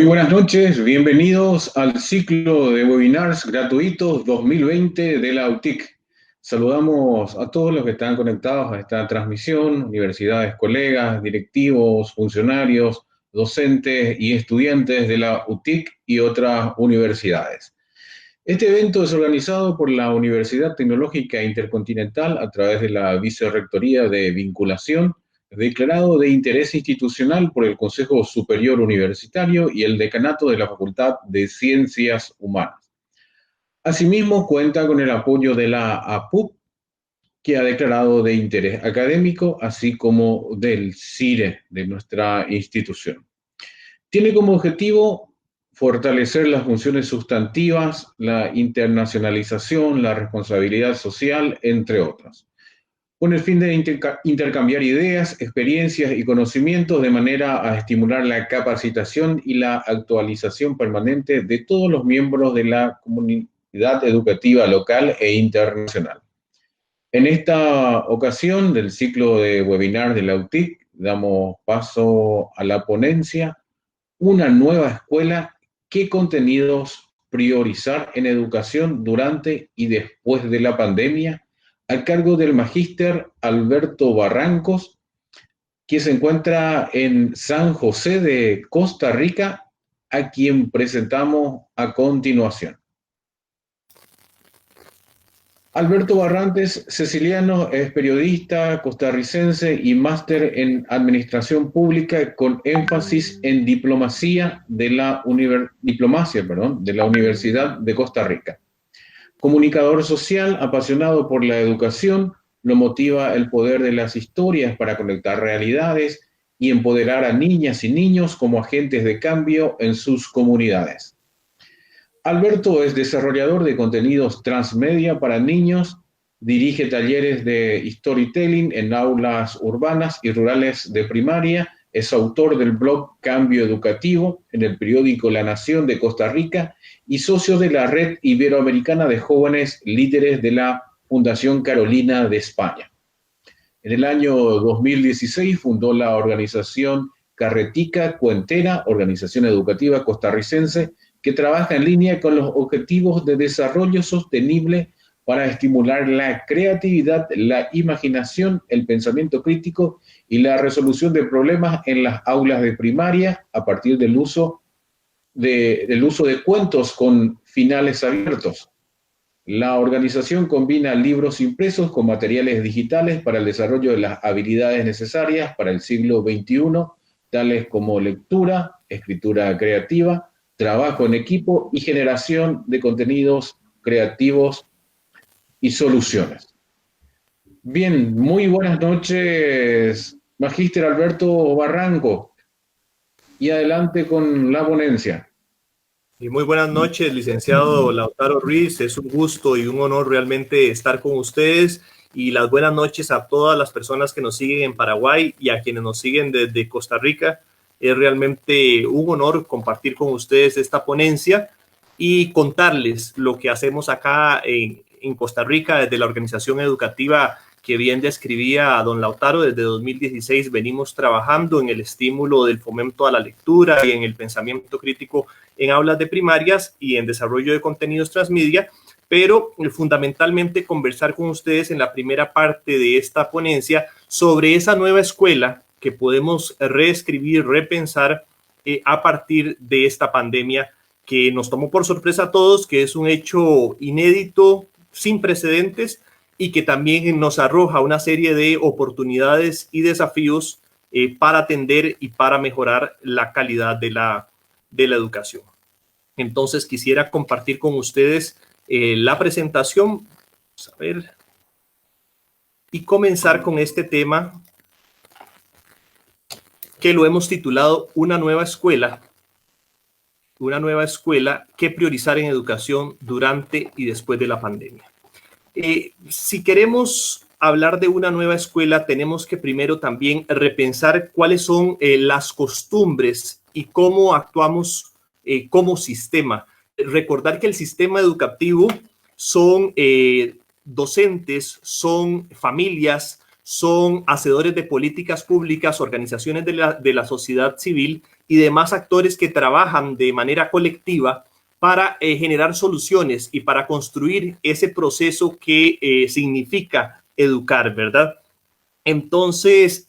Muy buenas noches, bienvenidos al ciclo de webinars gratuitos 2020 de la UTIC. Saludamos a todos los que están conectados a esta transmisión, universidades, colegas, directivos, funcionarios, docentes y estudiantes de la UTIC y otras universidades. Este evento es organizado por la Universidad Tecnológica Intercontinental a través de la Vicerrectoría de Vinculación, declarado de interés institucional por el Consejo Superior Universitario y el Decanato de la Facultad de Ciencias Humanas. Asimismo, cuenta con el apoyo de la APUC, que ha declarado de interés académico, así como del CIRE, de nuestra institución. Tiene como objetivo fortalecer las funciones sustantivas, la internacionalización, la responsabilidad social, entre otras, con el fin de intercambiar ideas, experiencias y conocimientos de manera a estimular la capacitación y la actualización permanente de todos los miembros de la comunidad educativa local e internacional. En esta ocasión del ciclo de webinar de la UTIC, damos paso a la ponencia Una nueva escuela, ¿qué contenidos priorizar en educación durante y después de la pandemia?, a cargo del magíster Alberto Barrancos, que se encuentra en San José de Costa Rica, a quien presentamos a continuación. Alberto Barrantes Ceciliano es periodista costarricense y máster en Administración Pública con énfasis en diplomacia de la Universidad de Costa Rica. Comunicador social, apasionado por la educación, lo motiva el poder de las historias para conectar realidades y empoderar a niñas y niños como agentes de cambio en sus comunidades. Alberto es desarrollador de contenidos transmedia para niños, dirige talleres de storytelling en aulas urbanas y rurales de primaria, es autor del blog Cambio Educativo en el periódico La Nación de Costa Rica y socio de la Red Iberoamericana de Jóvenes Líderes de la Fundación Carolina de España. En el año 2016 fundó la organización Carretica Cuentera, organización educativa costarricense, que trabaja en línea con los objetivos de desarrollo sostenible para estimular la creatividad, la imaginación, el pensamiento crítico y la resolución de problemas en las aulas de primaria a partir del uso de cuentos con finales abiertos. La organización combina libros impresos con materiales digitales para el desarrollo de las habilidades necesarias para el siglo XXI, tales como lectura, escritura creativa, trabajo en equipo y generación de contenidos creativos y soluciones. Bien, muy buenas noches, magíster Alberto Barranco, y adelante con la ponencia. Y muy buenas noches, licenciado Lautaro Ruiz. Es un gusto y un honor realmente estar con ustedes, y las buenas noches a todas las personas que nos siguen en Paraguay y a quienes nos siguen desde Costa Rica. Es realmente un honor compartir con ustedes esta ponencia y contarles lo que hacemos acá en Costa Rica desde la organización educativa que bien describía a don Lautaro. Desde 2016 venimos trabajando en el estímulo del fomento a la lectura y en el pensamiento crítico en aulas de primarias y en desarrollo de contenidos transmedia, pero fundamentalmente conversar con ustedes en la primera parte de esta ponencia sobre esa nueva escuela que podemos reescribir, repensar a partir de esta pandemia que nos tomó por sorpresa a todos, que es un hecho inédito, sin precedentes, y que también nos arroja una serie de oportunidades y desafíos para atender y para mejorar la calidad de la educación. Entonces quisiera compartir con ustedes la presentación, vamos a ver, y comenzar con este tema que lo hemos titulado Una nueva escuela que priorizar en educación durante y después de la pandemia. Si queremos hablar de una nueva escuela, tenemos que primero también repensar cuáles son las costumbres y cómo actuamos como sistema. Recordar que el sistema educativo son docentes, son familias, son hacedores de políticas públicas, organizaciones de la sociedad civil, y demás actores que trabajan de manera colectiva para generar soluciones y para construir ese proceso que significa educar, ¿verdad? Entonces,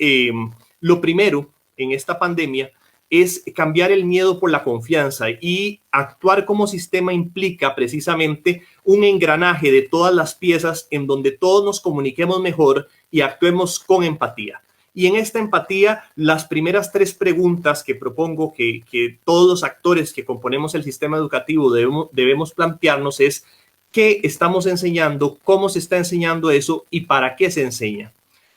lo primero en esta pandemia es cambiar el miedo por la confianza, y actuar como sistema implica precisamente un engranaje de todas las piezas en donde todos nos comuniquemos mejor y actuemos con empatía. Y en esta empatía, las primeras 3 preguntas que propongo que todos los actores que componemos el sistema educativo debemos plantearnos es: ¿qué estamos enseñando? ¿Cómo se está enseñando eso? ¿Y para qué se enseña?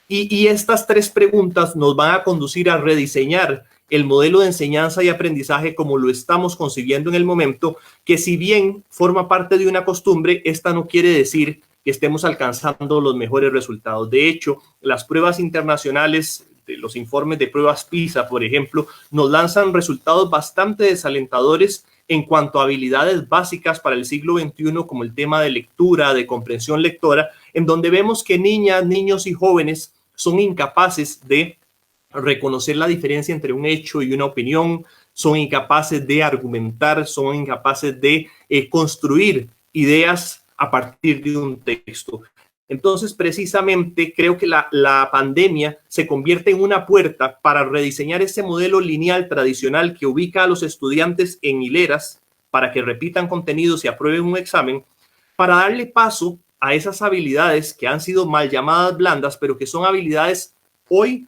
Y estas 3 preguntas nos van a conducir a rediseñar el modelo de enseñanza y aprendizaje como lo estamos concibiendo en el momento, que si bien forma parte de una costumbre, esta no quiere decir que estemos alcanzando los mejores resultados. De hecho, las pruebas internacionales, los informes de pruebas PISA, por ejemplo, nos lanzan resultados bastante desalentadores en cuanto a habilidades básicas para el siglo XXI, como el tema de lectura, de comprensión lectora, en donde vemos que niñas, niños y jóvenes son incapaces de reconocer la diferencia entre un hecho y una opinión, son incapaces de argumentar, son incapaces de construir ideas a partir de un texto. Entonces, precisamente, creo que la pandemia se convierte en una puerta para rediseñar ese modelo lineal tradicional que ubica a los estudiantes en hileras para que repitan contenidos y aprueben un examen, para darle paso a esas habilidades que han sido mal llamadas blandas, pero que son habilidades hoy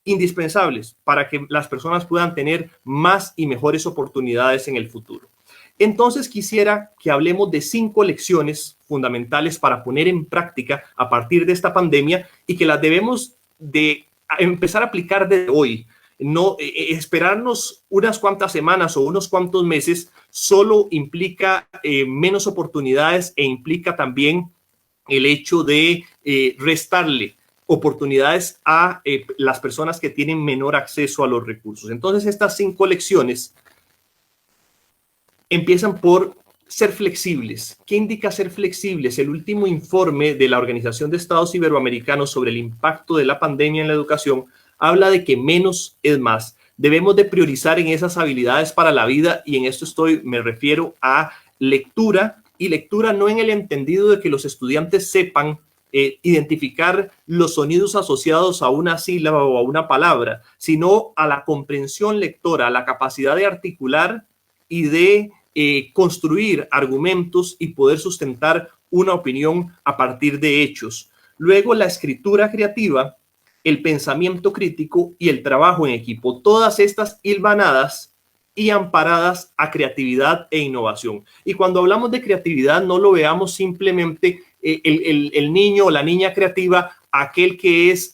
indispensables para que las personas puedan tener más y mejores oportunidades en el futuro. Entonces quisiera que hablemos de 5 lecciones fundamentales para poner en práctica a partir de esta pandemia, y que las debemos de empezar a aplicar desde hoy. No esperarnos unas cuantas semanas o unos cuantos meses solo implica menos oportunidades, e implica también el hecho de restarle oportunidades a las personas que tienen menor acceso a los recursos. Entonces, estas 5 lecciones empiezan por ser flexibles. ¿Qué indica ser flexibles? El último informe de la Organización de Estados Iberoamericanos sobre el impacto de la pandemia en la educación habla de que menos es más. Debemos de priorizar en esas habilidades para la vida, y en esto me refiero a lectura, y lectura no en el entendido de que los estudiantes sepan identificar los sonidos asociados a una sílaba o a una palabra, sino a la comprensión lectora, a la capacidad de articular y de construir argumentos y poder sustentar una opinión a partir de hechos. Luego, la escritura creativa, el pensamiento crítico y el trabajo en equipo. Todas estas hilvanadas y amparadas a creatividad e innovación. Y cuando hablamos de creatividad, no lo veamos simplemente el niño o la niña creativa, aquel que es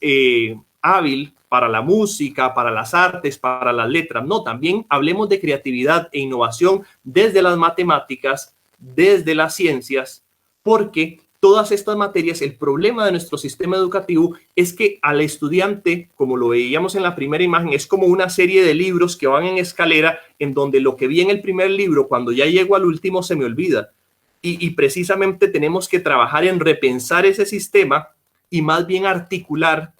hábil para la música, para las artes, para las letras. No, también hablemos de creatividad e innovación desde las matemáticas, desde las ciencias, porque todas estas materias, el problema de nuestro sistema educativo es que al estudiante, como lo veíamos en la primera imagen, es como una serie de libros que van en escalera, en donde lo que vi en el primer libro, cuando ya llego al último, se me olvida. Y precisamente tenemos que trabajar en repensar ese sistema y más bien articular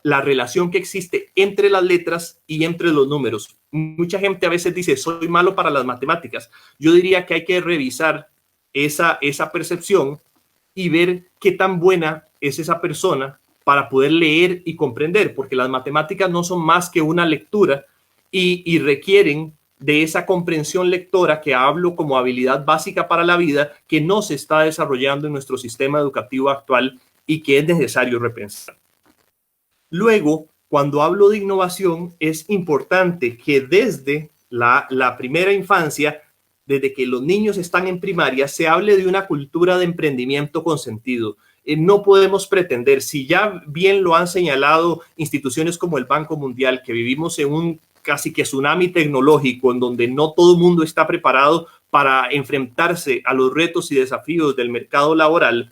la relación que existe entre las letras y entre los números. Mucha gente a veces dice, soy malo para las matemáticas. Yo diría que hay que revisar esa percepción y ver qué tan buena es esa persona para poder leer y comprender, porque las matemáticas no son más que una lectura y requieren de esa comprensión lectora que hablo como habilidad básica para la vida, que no se está desarrollando en nuestro sistema educativo actual y que es necesario repensar. Luego, cuando hablo de innovación, es importante que desde la primera infancia, desde que los niños están en primaria, se hable de una cultura de emprendimiento con sentido. No podemos pretender, si ya bien lo han señalado instituciones como el Banco Mundial, que vivimos en un casi que tsunami tecnológico, en donde no todo el mundo está preparado para enfrentarse a los retos y desafíos del mercado laboral,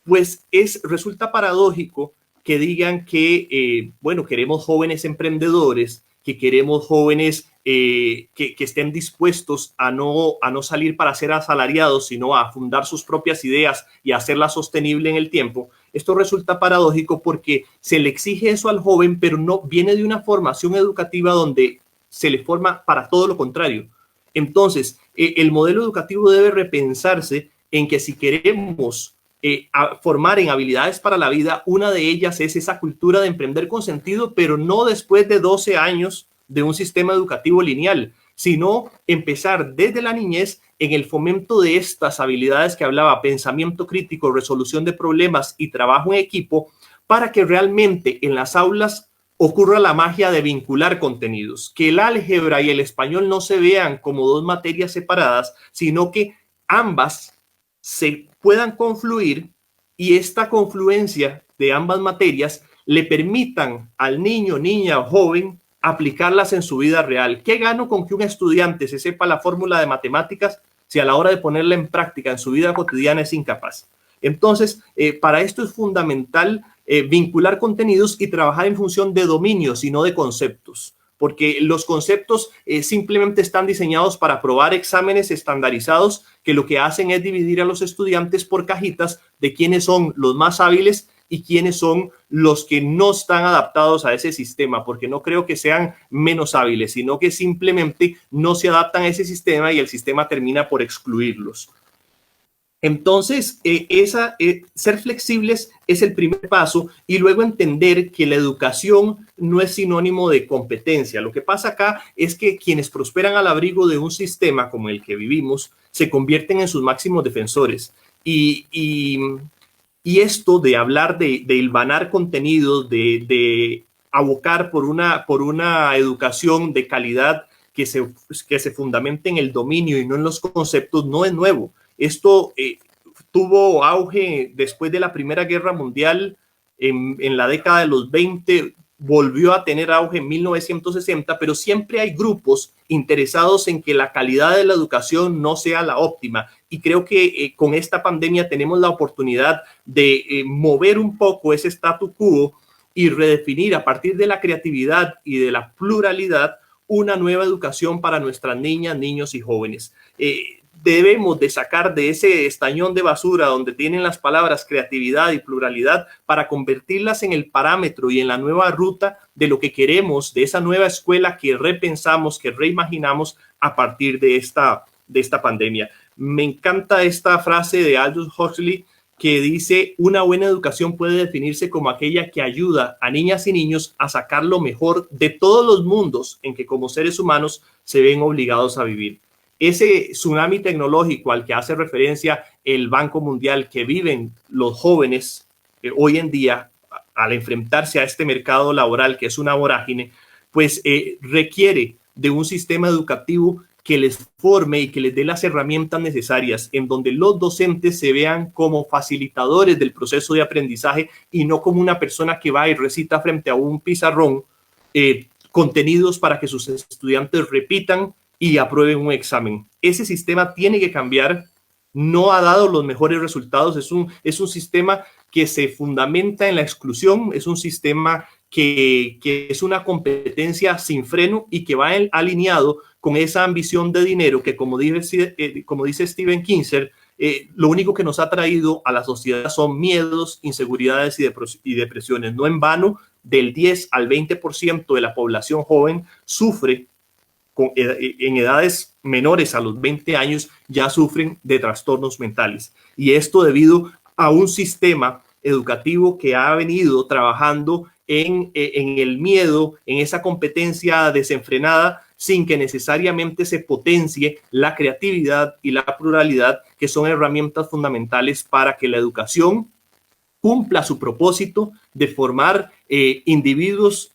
pues resulta paradójico que digan que, queremos jóvenes emprendedores, que queremos jóvenes que estén dispuestos a no salir para ser asalariados, sino a fundar sus propias ideas y hacerlas sostenible en el tiempo. Esto resulta paradójico porque se le exige eso al joven, pero no viene de una formación educativa donde se le forma para todo lo contrario. Entonces, el modelo educativo debe repensarse en que si queremos formar en habilidades para la vida, una de ellas es esa cultura de emprender con sentido, pero no después de 12 años de un sistema educativo lineal, sino empezar desde la niñez en el fomento de estas habilidades que hablaba, pensamiento crítico, resolución de problemas y trabajo en equipo, para que realmente en las aulas ocurra la magia de vincular contenidos, que el álgebra y el español no se vean como dos materias separadas, sino que ambas se puedan confluir y esta confluencia de ambas materias le permitan al niño, niña o joven aplicarlas en su vida real. ¿Qué gano con que un estudiante se sepa la fórmula de matemáticas si a la hora de ponerla en práctica en su vida cotidiana es incapaz? Entonces, para esto es fundamental vincular contenidos y trabajar en función de dominios y no de conceptos, porque los conceptos simplemente están diseñados para aprobar exámenes estandarizados que lo que hacen es dividir a los estudiantes por cajitas de quiénes son los más hábiles y quiénes son los que no están adaptados a ese sistema, porque no creo que sean menos hábiles, sino que simplemente no se adaptan a ese sistema y el sistema termina por excluirlos. Entonces, ser flexibles es el primer paso y luego entender que la educación no es sinónimo de competencia. Lo que pasa acá es que quienes prosperan al abrigo de un sistema como el que vivimos se convierten en sus máximos defensores. Y esto de hablar de hilvanar contenidos, de abocar por una educación de calidad que se fundamente en el dominio y no en los conceptos, no es nuevo. Esto tuvo auge después de la Primera Guerra Mundial en la década de los 20, volvió a tener auge en 1960, pero siempre hay grupos interesados en que la calidad de la educación no sea la óptima. Y creo que con esta pandemia tenemos la oportunidad de mover un poco ese statu quo y redefinir a partir de la creatividad y de la pluralidad una nueva educación para nuestras niñas, niños y jóvenes. Debemos de sacar de ese estañón de basura donde tienen las palabras creatividad y pluralidad para convertirlas en el parámetro y en la nueva ruta de lo que queremos, de esa nueva escuela que repensamos, que reimaginamos a partir de esta pandemia. Me encanta esta frase de Aldous Huxley que dice: una buena educación puede definirse como aquella que ayuda a niñas y niños a sacar lo mejor de todos los mundos en que como seres humanos se ven obligados a vivir. Ese tsunami tecnológico al que hace referencia el Banco Mundial que viven los jóvenes hoy en día al enfrentarse a este mercado laboral que es una vorágine, pues requiere de un sistema educativo que les forme y que les dé las herramientas necesarias, en donde los docentes se vean como facilitadores del proceso de aprendizaje y no como una persona que va y recita frente a un pizarrón contenidos para que sus estudiantes repitan y aprueben un examen. Ese sistema tiene que cambiar. No ha dado los mejores resultados. Es un sistema que se fundamenta en la exclusión. Es un sistema que es una competencia sin freno y que va alineado con esa ambición de dinero que, como dice Steven Kinzer, lo único que nos ha traído a la sociedad son miedos, inseguridades y depresiones. No en vano, del 10 al 20% de la población joven sufre en edades menores a los 20 años, ya sufren de trastornos mentales. Y esto debido a un sistema educativo que ha venido trabajando en el miedo, en esa competencia desenfrenada, sin que necesariamente se potencie la creatividad y la pluralidad, que son herramientas fundamentales para que la educación cumpla su propósito de formar individuos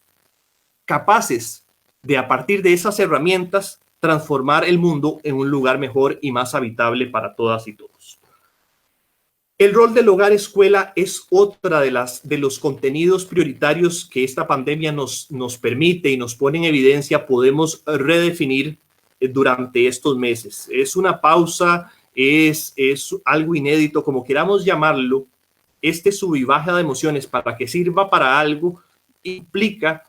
capaces de, a partir de esas herramientas, transformar el mundo en un lugar mejor y más habitable para todas y todos. El rol del hogar-escuela es otra de los contenidos prioritarios que esta pandemia nos permite y nos pone en evidencia, podemos redefinir durante estos meses. Es una pausa, es algo inédito, como queramos llamarlo. Este sub y baja de emociones, para que sirva para algo, implica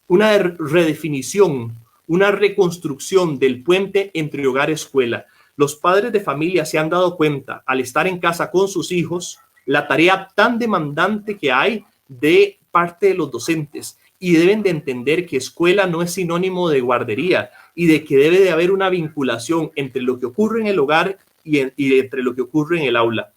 una redefinición, una reconstrucción del puente entre hogar y escuela. Los padres de familia se han dado cuenta, al estar en casa con sus hijos, la tarea tan demandante que hay de parte de los docentes y deben de entender que escuela no es sinónimo de guardería y de que debe de haber una vinculación entre lo que ocurre en el hogar y entre lo que ocurre en el aula.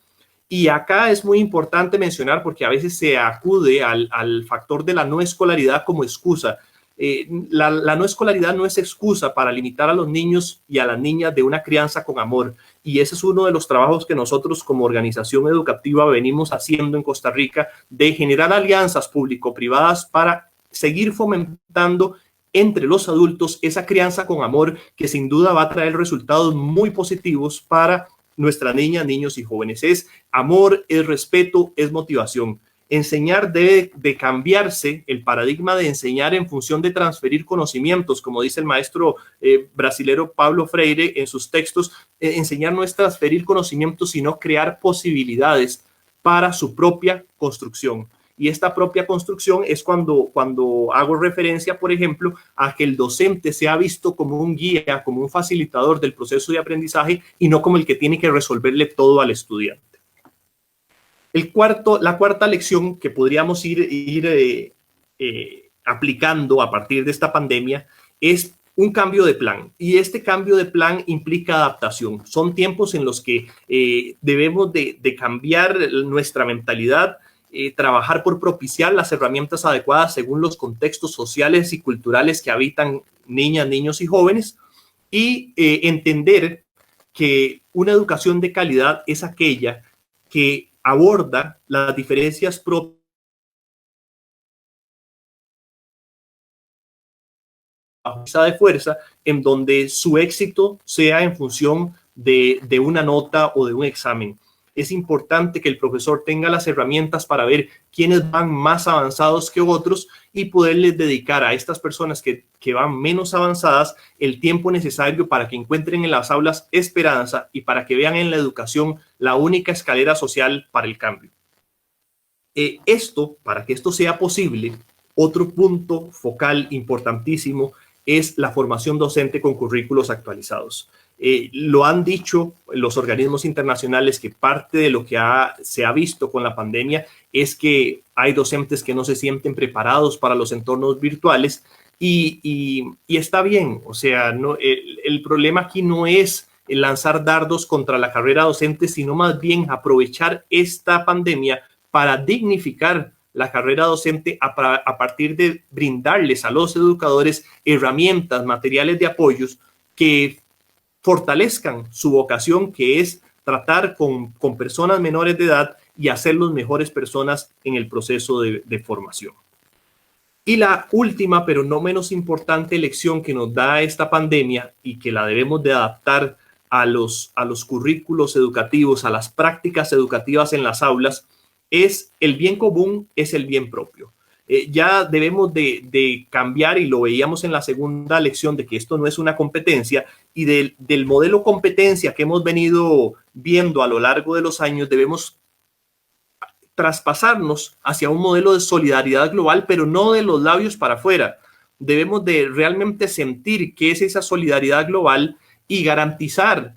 Y acá es muy importante mencionar, porque a veces se acude al factor de la no escolaridad como excusa. La no escolaridad no es excusa para limitar a los niños y a las niñas de una crianza con amor. Y ese es uno de los trabajos que nosotros como organización educativa venimos haciendo en Costa Rica, de generar alianzas público-privadas para seguir fomentando entre los adultos esa crianza con amor que sin duda va a traer resultados muy positivos para nuestras niñas, niños y jóvenes. Es amor, es respeto, es motivación. Enseñar debe de cambiarse el paradigma de enseñar en función de transferir conocimientos, como dice el maestro brasilero Paulo Freire en sus textos. Enseñar no es transferir conocimientos, sino crear posibilidades para su propia construcción. Y esta propia construcción es cuando hago referencia, por ejemplo, a que el docente sea visto como un guía, como un facilitador del proceso de aprendizaje y no como el que tiene que resolverle todo al estudiante. La cuarta lección que podríamos ir aplicando a partir de esta pandemia es un cambio de plan, y este cambio de plan implica adaptación. Son tiempos en los que debemos de cambiar nuestra mentalidad, trabajar por propiciar las herramientas adecuadas según los contextos sociales y culturales que habitan niñas, niños y jóvenes, y entender que una educación de calidad es aquella que aborda las diferencias propias de fuerza, en donde su éxito sea en función de una nota o de un examen. Es importante que el profesor tenga las herramientas para ver quiénes van más avanzados que otros y poderles dedicar a estas personas que van menos avanzadas el tiempo necesario para que encuentren en las aulas esperanza y para que vean en la educación la única escalera social para el cambio. Para que esto sea posible, otro punto focal importantísimo es la formación docente con currículos actualizados. Lo han dicho los organismos internacionales, que parte de lo que se ha visto con la pandemia es que hay docentes que no se sienten preparados para los entornos virtuales y está bien. O sea, el problema aquí no es lanzar dardos contra la carrera docente, sino más bien aprovechar esta pandemia para dignificar la carrera docente a partir de brindarles a los educadores herramientas, materiales de apoyos que fortalezcan su vocación, que es tratar con personas menores de edad y hacerlos mejores personas en el proceso de formación. Y la última, pero no menos importante lección que nos da esta pandemia y que la debemos de adaptar a los currículos educativos, a las prácticas educativas en las aulas, es el bien común, es el bien propio. Ya debemos de cambiar, y lo veíamos en la segunda lección, de que esto no es una competencia, y del modelo competencia que hemos venido viendo a lo largo de los años, debemos traspasarnos hacia un modelo de solidaridad global, pero no de los labios para afuera. Debemos de realmente sentir qué es esa solidaridad global y garantizar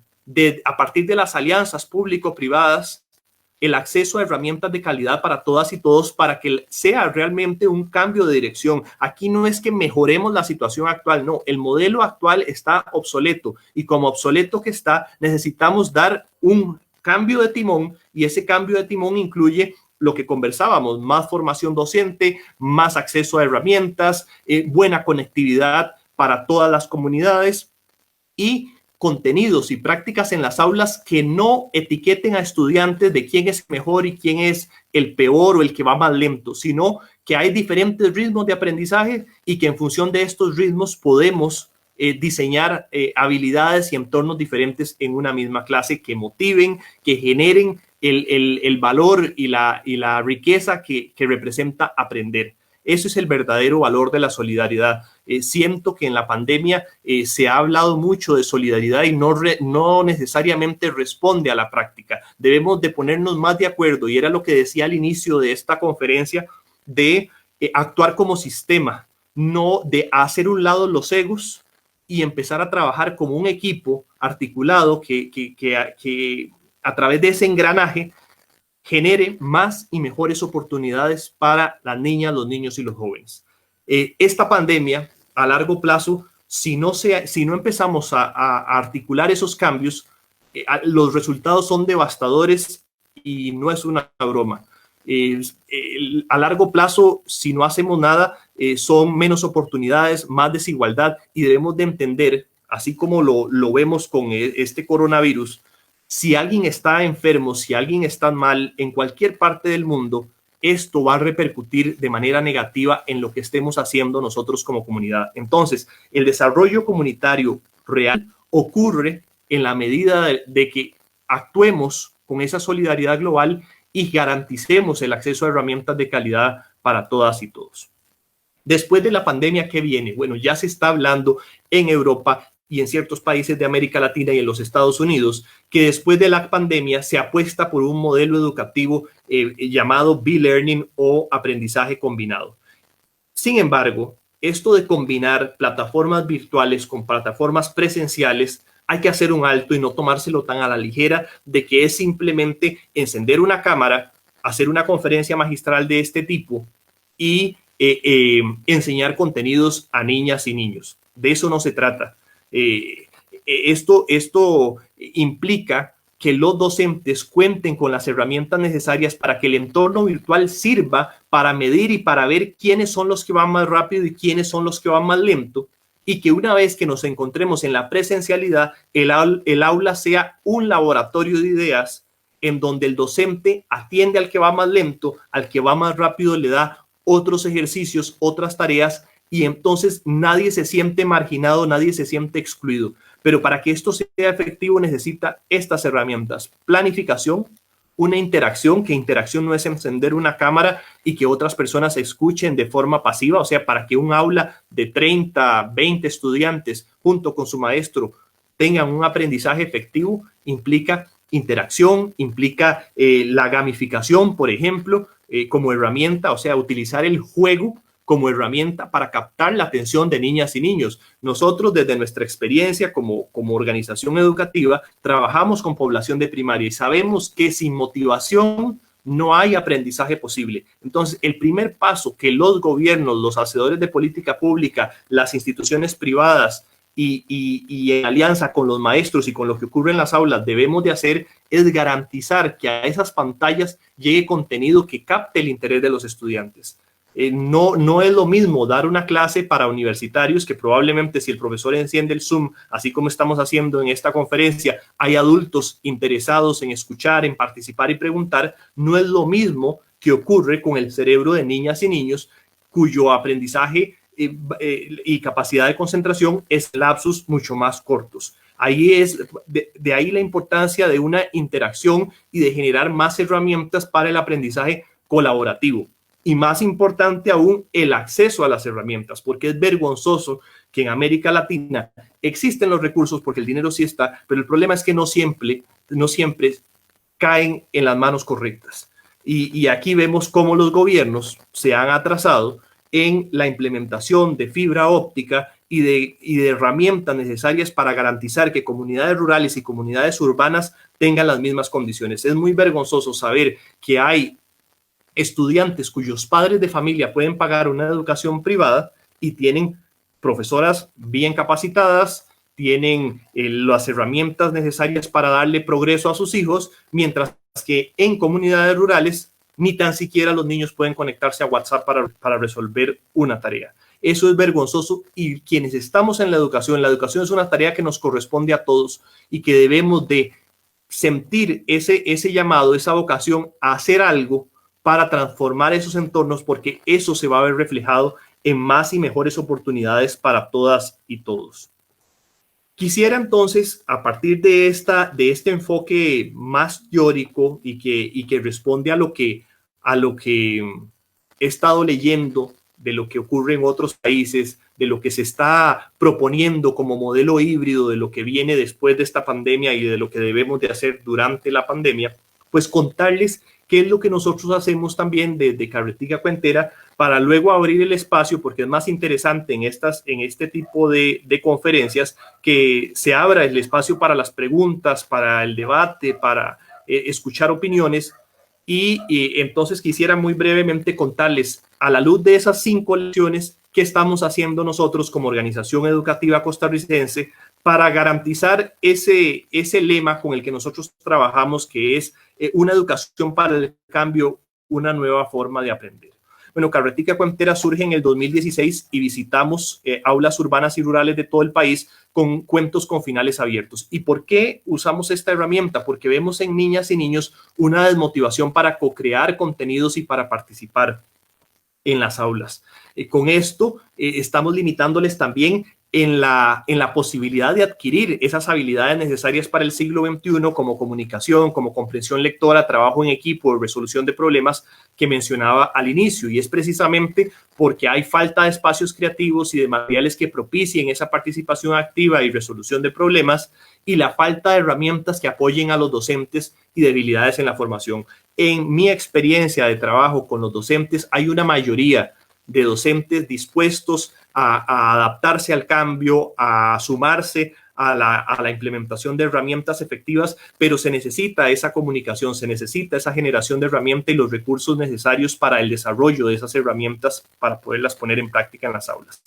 a partir de las alianzas público-privadas el acceso a herramientas de calidad para todas y todos, para que sea realmente un cambio de dirección. Aquí no es que mejoremos la situación actual, no, el modelo actual está obsoleto, y como obsoleto que está, necesitamos dar un cambio de timón, y ese cambio de timón incluye lo que conversábamos: más formación docente, más acceso a herramientas, buena conectividad para todas las comunidades y contenidos y prácticas en las aulas que no etiqueten a estudiantes de quién es mejor y quién es el peor o el que va más lento, sino que hay diferentes ritmos de aprendizaje y que en función de estos ritmos podemos diseñar habilidades y entornos diferentes en una misma clase que motiven, que generen el valor y la riqueza que representa aprender. Eso es el verdadero valor de la solidaridad. Siento que en la pandemia se ha hablado mucho de solidaridad y no necesariamente responde a la práctica. Debemos de ponernos más de acuerdo, y era lo que decía al inicio de esta conferencia, de actuar como sistema, no de hacer un lado los egos y empezar a trabajar como un equipo articulado que a través de ese engranaje genere más y mejores oportunidades para las niñas, los niños y los jóvenes. Esta pandemia a largo plazo, si no empezamos a articular esos cambios, los resultados son devastadores y no es una broma. A largo plazo, si no hacemos nada, son menos oportunidades, más desigualdad, y debemos de entender, así como lo vemos con este coronavirus, si alguien está enfermo, si alguien está mal en cualquier parte del mundo, esto va a repercutir de manera negativa en lo que estemos haciendo nosotros como comunidad. Entonces, el desarrollo comunitario real ocurre en la medida de que actuemos con esa solidaridad global y garanticemos el acceso a herramientas de calidad para todas y todos. Después de la pandemia, ¿qué viene? Bueno, ya se está hablando en Europa y en ciertos países de América Latina y en los Estados Unidos, que después de la pandemia se apuesta por un modelo educativo llamado B-Learning o aprendizaje combinado. Sin embargo, esto de combinar plataformas virtuales con plataformas presenciales, hay que hacer un alto y no tomárselo tan a la ligera de que es simplemente encender una cámara, hacer una conferencia magistral de este tipo y enseñar contenidos a niñas y niños. De eso no se trata. Esto implica que los docentes cuenten con las herramientas necesarias para que el entorno virtual sirva para medir y para ver quiénes son los que van más rápido y quiénes son los que van más lento, y que una vez que nos encontremos en la presencialidad, el aula sea un laboratorio de ideas en donde el docente atiende al que va más lento, al que va más rápido le da otros ejercicios, otras tareas, y entonces nadie se siente marginado, nadie se siente excluido. Pero para que esto sea efectivo necesita estas herramientas: planificación, una interacción, que interacción no es encender una cámara y que otras personas escuchen de forma pasiva, o sea, para que un aula de 30, 20 estudiantes junto con su maestro tengan un aprendizaje efectivo, implica interacción, implica la gamificación, por ejemplo, como herramienta, o sea, utilizar el juego como herramienta para captar la atención de niñas y niños. Nosotros, desde nuestra experiencia como organización educativa, trabajamos con población de primaria y sabemos que sin motivación no hay aprendizaje posible. Entonces, el primer paso que los gobiernos, los hacedores de política pública, las instituciones privadas y en alianza con los maestros y con lo que ocurre en las aulas debemos de hacer es garantizar que a esas pantallas llegue contenido que capte el interés de los estudiantes. No es lo mismo dar una clase para universitarios, que probablemente si el profesor enciende el Zoom, así como estamos haciendo en esta conferencia, hay adultos interesados en escuchar, en participar y preguntar. No es lo mismo que ocurre con el cerebro de niñas y niños cuyo aprendizaje y capacidad de concentración es lapsus mucho más cortos. Ahí es de ahí la importancia de una interacción y de generar más herramientas para el aprendizaje colaborativo. Y más importante aún, el acceso a las herramientas, porque es vergonzoso que en América Latina existen los recursos porque el dinero sí está, pero el problema es que no siempre caen en las manos correctas. Y aquí vemos cómo los gobiernos se han atrasado en la implementación de fibra óptica y de herramientas necesarias para garantizar que comunidades rurales y comunidades urbanas tengan las mismas condiciones. Es muy vergonzoso saber que hay estudiantes cuyos padres de familia pueden pagar una educación privada y tienen profesoras bien capacitadas, tienen las herramientas necesarias para darle progreso a sus hijos, mientras que en comunidades rurales ni tan siquiera los niños pueden conectarse a WhatsApp para resolver una tarea. Eso es vergonzoso, y quienes estamos en la educación es una tarea que nos corresponde a todos y que debemos de sentir ese llamado, esa vocación a hacer algo para transformar esos entornos, porque eso se va a ver reflejado en más y mejores oportunidades para todas y todos. Quisiera entonces, a partir de este enfoque más teórico y que responde a lo que he estado leyendo de lo que ocurre en otros países, de lo que se está proponiendo como modelo híbrido, de lo que viene después de esta pandemia y de lo que debemos de hacer durante la pandemia, pues contarles qué es lo que nosotros hacemos también desde Carretica Cuentera, para luego abrir el espacio, porque es más interesante en este tipo de conferencias que se abra el espacio para las preguntas, para el debate, para escuchar opiniones. Y entonces quisiera muy brevemente contarles, a la luz de esas 5 lecciones, qué estamos haciendo nosotros como organización educativa costarricense para garantizar ese lema con el que nosotros trabajamos, que es una educación para el cambio, una nueva forma de aprender. Bueno, Carretica Cuentera surge en el 2016 y visitamos aulas urbanas y rurales de todo el país con cuentos con finales abiertos. ¿Y por qué usamos esta herramienta? Porque vemos en niñas y niños una desmotivación para co-crear contenidos y para participar en las aulas. Con esto estamos limitándoles también en la posibilidad de adquirir esas habilidades necesarias para el siglo XXI, como comunicación, como comprensión lectora, trabajo en equipo, resolución de problemas que mencionaba al inicio. Y es precisamente porque hay falta de espacios creativos y de materiales que propicien esa participación activa y resolución de problemas, y la falta de herramientas que apoyen a los docentes y debilidades en la formación. En mi experiencia de trabajo con los docentes, hay una mayoría de docentes dispuestos a adaptarse al cambio, a sumarse a la implementación de herramientas efectivas, pero se necesita esa comunicación, se necesita esa generación de herramientas y los recursos necesarios para el desarrollo de esas herramientas para poderlas poner en práctica en las aulas.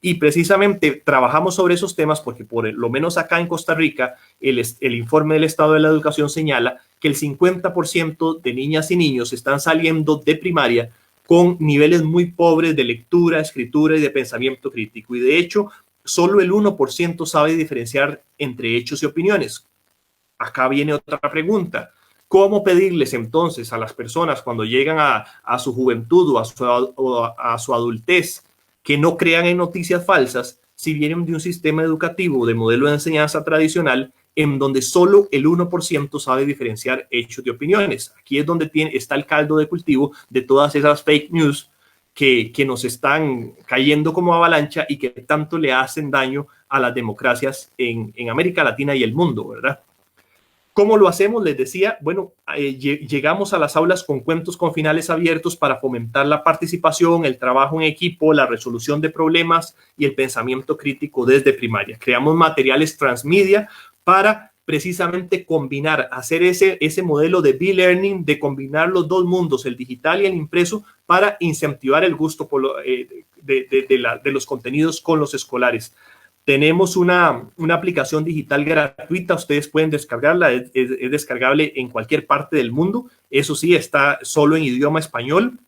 Y precisamente trabajamos sobre esos temas porque por lo menos acá en Costa Rica, el informe del estado de la educación señala que el 50% de niñas y niños están saliendo de primaria con niveles muy pobres de lectura, escritura y de pensamiento crítico. Y de hecho, solo el 1% sabe diferenciar entre hechos y opiniones. Acá viene otra pregunta. ¿Cómo pedirles entonces a las personas cuando llegan a su juventud o a su adultez que no crean en noticias falsas si vienen de un sistema educativo de modelo de enseñanza tradicional en donde solo el 1% sabe diferenciar hechos de opiniones? Aquí es donde está el caldo de cultivo de todas esas fake news que nos están cayendo como avalancha y que tanto le hacen daño a las democracias en América Latina y el mundo, ¿verdad? ¿Cómo lo hacemos? Les decía, bueno, llegamos a las aulas con cuentos con finales abiertos para fomentar la participación, el trabajo en equipo, la resolución de problemas y el pensamiento crítico desde primaria. Creamos materiales transmedia para precisamente combinar, hacer ese modelo de B-Learning, de combinar los dos mundos, el digital y el impreso, para incentivar el gusto por de los contenidos con los escolares. Tenemos una aplicación digital gratuita, ustedes pueden descargarla, es descargable en cualquier parte del mundo. Eso sí, está solo en idioma español.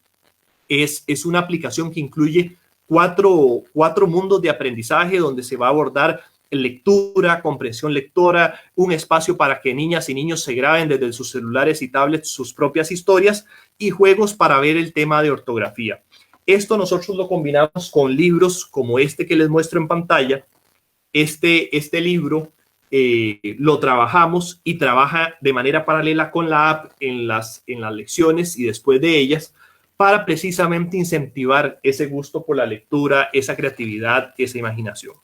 Es una aplicación que incluye cuatro mundos de aprendizaje donde se va a abordar lectura, comprensión lectora, un espacio para que niñas y niños se graben desde sus celulares y tablets sus propias historias y juegos para ver el tema de ortografía. Esto nosotros lo combinamos con libros como este que les muestro en pantalla. Este libro lo trabajamos y trabaja de manera paralela con la app en las lecciones y después de ellas para precisamente incentivar ese gusto por la lectura, esa creatividad, esa imaginación.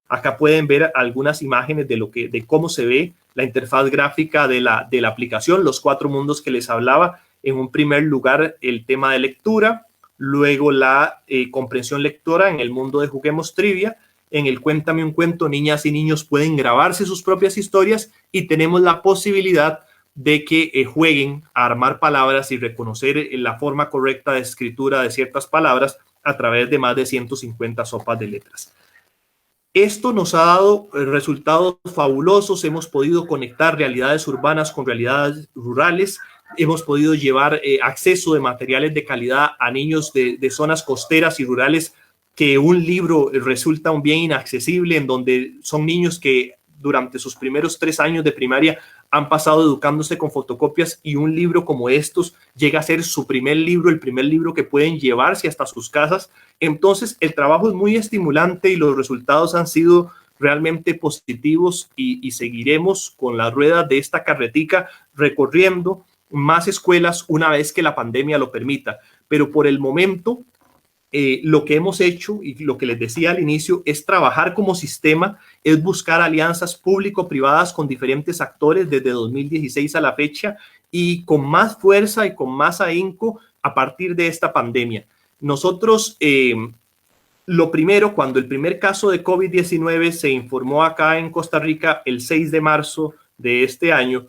Acá pueden ver algunas imágenes de cómo se ve la interfaz gráfica de la aplicación, los cuatro mundos que les hablaba. En un primer lugar, el tema de lectura, luego la comprensión lectora en el mundo de Juguemos Trivia. En el Cuéntame un cuento, niñas y niños pueden grabarse sus propias historias y tenemos la posibilidad de que jueguen a armar palabras y reconocer la forma correcta de escritura de ciertas palabras a través de más de 150 sopas de letras. Esto nos ha dado resultados fabulosos. Hemos podido conectar realidades urbanas con realidades rurales. Hemos podido llevar acceso de materiales de calidad a niños de zonas costeras y rurales que un libro resulta un bien inaccesible, en donde son niños que durante sus primeros 3 años de primaria han pasado educándose con fotocopias y un libro como estos llega a ser su primer libro, el primer libro que pueden llevarse hasta sus casas. Entonces el trabajo es muy estimulante y los resultados han sido realmente positivos y seguiremos con la rueda de esta carretica recorriendo más escuelas una vez que la pandemia lo permita. Pero por el momento lo que hemos hecho y lo que les decía al inicio es trabajar como sistema, es buscar alianzas público-privadas con diferentes actores desde 2016 a la fecha y con más fuerza y con más ahínco a partir de esta pandemia. Nosotros, lo primero, cuando el primer caso de COVID-19 se informó acá en Costa Rica el 6 de marzo de este año,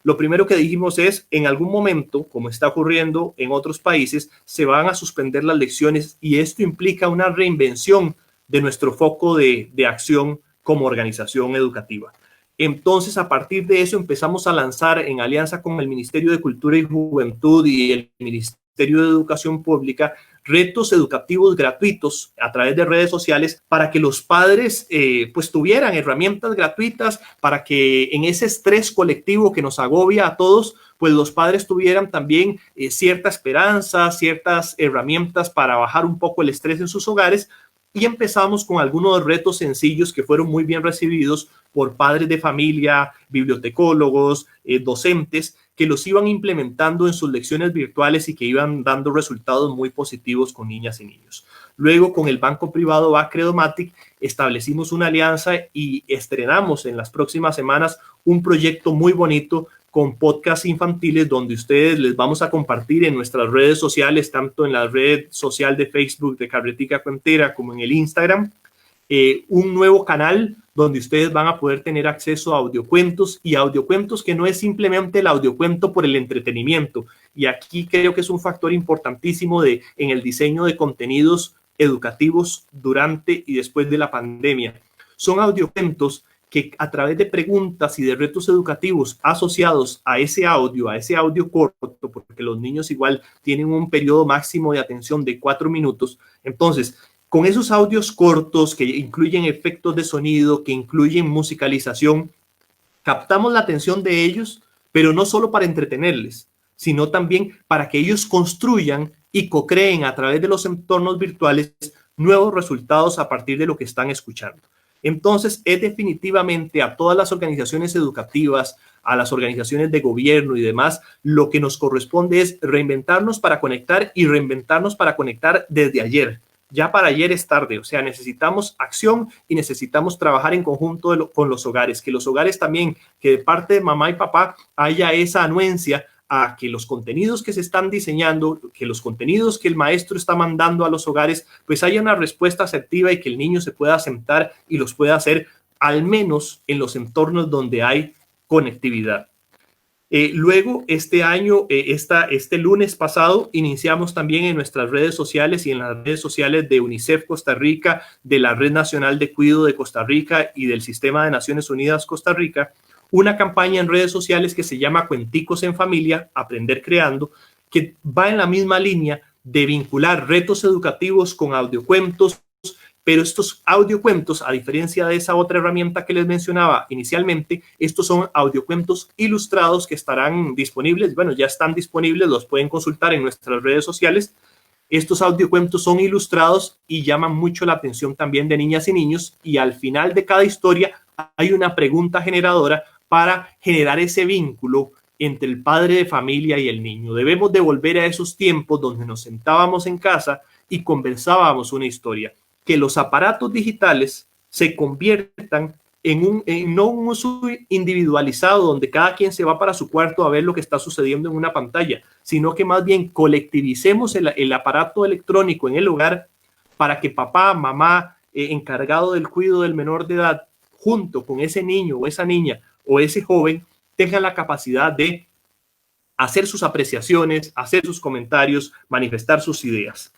lo primero que dijimos es, en algún momento, como está ocurriendo en otros países, se van a suspender las lecciones y esto implica una reinvención de nuestro foco de acción como organización educativa. Entonces, a partir de eso, empezamos a lanzar en alianza con el Ministerio de Cultura y Juventud y el Ministerio de Educación Pública retos educativos gratuitos a través de redes sociales para que los padres pues tuvieran herramientas gratuitas para que en ese estrés colectivo que nos agobia a todos, pues los padres tuvieran también cierta esperanza, ciertas herramientas para bajar un poco el estrés en sus hogares. Y empezamos con algunos retos sencillos que fueron muy bien recibidos por padres de familia, bibliotecólogos, docentes, que los iban implementando en sus lecciones virtuales y que iban dando resultados muy positivos con niñas y niños. Luego, con el banco privado Bacredomatic, establecimos una alianza y estrenamos en las próximas semanas un proyecto muy bonito con podcasts infantiles donde ustedes les vamos a compartir en nuestras redes sociales, tanto en la red social de Facebook de Carretica Cuentera como en el Instagram, un nuevo canal donde ustedes van a poder tener acceso a audiocuentos y audiocuentos que no es simplemente el audiocuento por el entretenimiento. Y aquí creo que es un factor importantísimo en el diseño de contenidos educativos durante y después de la pandemia. Son audiocuentos que a través de preguntas y de retos educativos asociados a ese audio corto, porque los niños igual tienen un periodo máximo de atención de 4 minutos. Entonces, con esos audios cortos que incluyen efectos de sonido, que incluyen musicalización, captamos la atención de ellos, pero no solo para entretenerles, sino también para que ellos construyan y co-creen a través de los entornos virtuales nuevos resultados a partir de lo que están escuchando. Entonces, es definitivamente a todas las organizaciones educativas, a las organizaciones de gobierno y demás, lo que nos corresponde es reinventarnos para conectar y reinventarnos para conectar desde ayer. Ya para ayer es tarde, o sea, necesitamos acción y necesitamos trabajar en conjunto con los hogares, que los hogares también, que de parte de mamá y papá haya esa anuencia a que los contenidos que se están diseñando, que los contenidos que el maestro está mandando a los hogares, pues haya una respuesta asertiva y que el niño se pueda sentar y los pueda hacer al menos en los entornos donde hay conectividad. Luego, este año, este lunes pasado, iniciamos también en nuestras redes sociales y en las redes sociales de UNICEF Costa Rica, de la Red Nacional de Cuidado de Costa Rica y del Sistema de Naciones Unidas Costa Rica, una campaña en redes sociales que se llama Cuenticos en Familia, Aprender Creando, que va en la misma línea de vincular retos educativos con audiocuentos, pero estos audiocuentos, a diferencia de esa otra herramienta que les mencionaba inicialmente, estos son audiocuentos ilustrados que estarán disponibles, bueno, ya están disponibles, los pueden consultar en nuestras redes sociales. Estos audiocuentos son ilustrados y llaman mucho la atención también de niñas y niños, y al final de cada historia hay una pregunta generadora para generar ese vínculo entre el padre de familia y el niño. Debemos de volver a esos tiempos donde nos sentábamos en casa y conversábamos una historia. Que los aparatos digitales se conviertan en no un uso individualizado donde cada quien se va para su cuarto a ver lo que está sucediendo en una pantalla, sino que más bien colectivicemos el aparato electrónico en el hogar para que papá, mamá, encargado del cuidado del menor de edad, junto con ese niño o esa niña o ese joven, tengan la capacidad de hacer sus apreciaciones, hacer sus comentarios, manifestar sus ideas.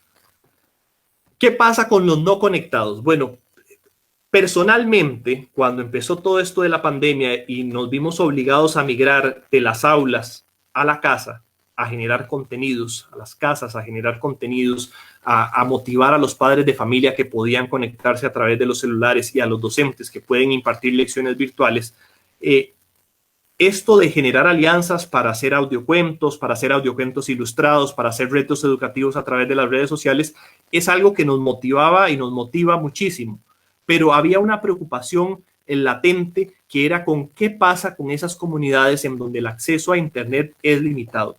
¿Qué pasa con los no conectados? Bueno, personalmente, cuando empezó todo esto de la pandemia y nos vimos obligados a migrar de las aulas a la casa, a generar contenidos, a las casas, a generar contenidos, a motivar a los padres de familia que podían conectarse a través de los celulares y a los docentes que pueden impartir lecciones virtuales, esto de generar alianzas para hacer audiocuentos ilustrados, para hacer retos educativos a través de las redes sociales, es algo que nos motivaba y nos motiva muchísimo. Pero había una preocupación latente que era con qué pasa con esas comunidades en donde el acceso a Internet es limitado.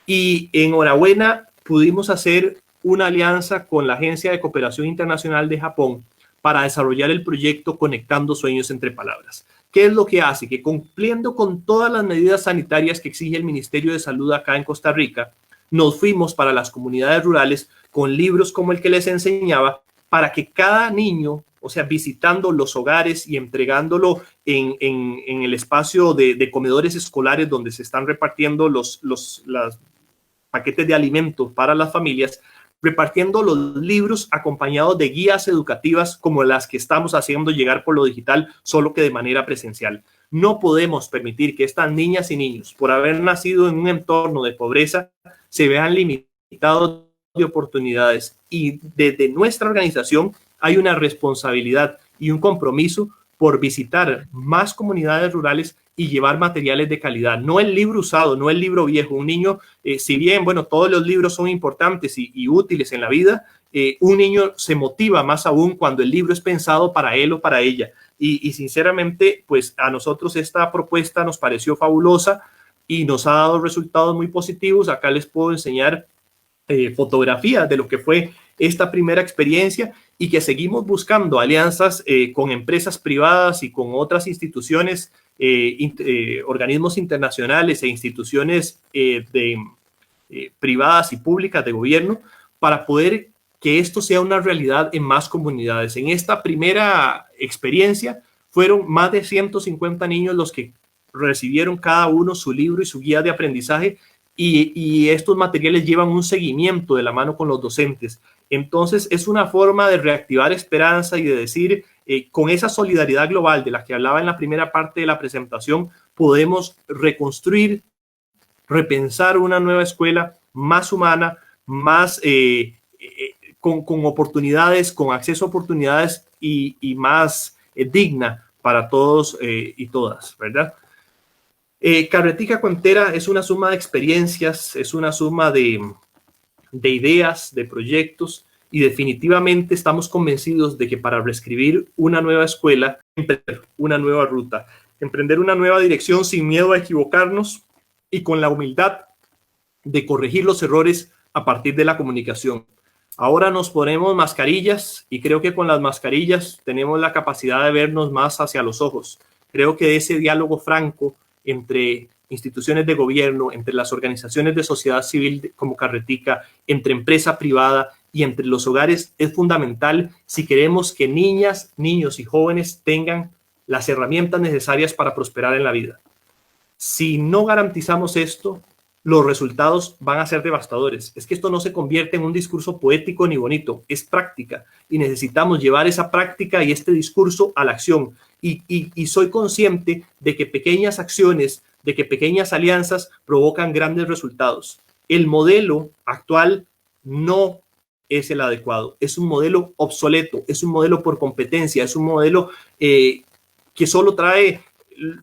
Y enhorabuena, pudimos hacer una alianza con la Agencia de Cooperación Internacional de Japón para desarrollar el proyecto Conectando Sueños entre Palabras. ¿Qué es lo que hace? Que cumpliendo con todas las medidas sanitarias que exige el Ministerio de Salud acá en Costa Rica, nos fuimos para las comunidades rurales con libros como el que les enseñaba para que cada niño o sea, visitando los hogares y entregándolo en el espacio de comedores escolares donde se están repartiendo los paquetes de alimentos para las familias, repartiendo los libros acompañados de guías educativas como las que estamos haciendo llegar por lo digital, solo que de manera presencial. No podemos permitir que estas niñas y niños, por haber nacido en un entorno de pobreza, se vean limitados de oportunidades. Y desde nuestra organización hay una responsabilidad y un compromiso por visitar más comunidades rurales y llevar materiales de calidad, no el libro usado, no el libro viejo. Un niño, si bien, bueno, todos los libros son importantes y útiles en la vida, un niño se motiva más aún cuando el libro es pensado para él o para ella. Y sinceramente, pues a nosotros esta propuesta nos pareció fabulosa y nos ha dado resultados muy positivos. Acá les puedo enseñar fotografías de lo que fue esta primera experiencia y que seguimos buscando alianzas con empresas privadas y con otras instituciones, organismos internacionales e instituciones privadas y públicas de gobierno para poder que esto sea una realidad en más comunidades. En esta primera experiencia fueron más de 150 niños los que recibieron cada uno su libro y su guía de aprendizaje y estos materiales llevan un seguimiento de la mano con los docentes. Entonces es una forma de reactivar esperanza y de decir, con esa solidaridad global de la que hablaba en la primera parte de la presentación, podemos reconstruir, repensar una nueva escuela más humana, más con oportunidades, con acceso a oportunidades y más digna para todos y todas, ¿verdad? Carretica Cuentera es una suma de experiencias, es una suma de ideas, de proyectos, y definitivamente estamos convencidos de que para reescribir una nueva escuela, emprender una nueva ruta, emprender una nueva dirección sin miedo a equivocarnos y con la humildad de corregir los errores a partir de la comunicación. Ahora nos ponemos mascarillas y creo que con las mascarillas tenemos la capacidad de vernos más hacia los ojos. Creo que ese diálogo franco entre instituciones de gobierno, entre las organizaciones de sociedad civil como Carretica, entre empresa privada y entre los hogares es fundamental si queremos que niñas, niños y jóvenes tengan las herramientas necesarias para prosperar en la vida. Si no garantizamos esto, los resultados van a ser devastadores. Es que esto no se convierte en un discurso poético ni bonito, es práctica y necesitamos llevar esa práctica y este discurso a la acción. Y soy consciente de que pequeñas acciones, de que pequeñas alianzas provocan grandes resultados. El modelo actual no es el adecuado, es un modelo obsoleto, es un modelo por competencia, es un modelo que solo trae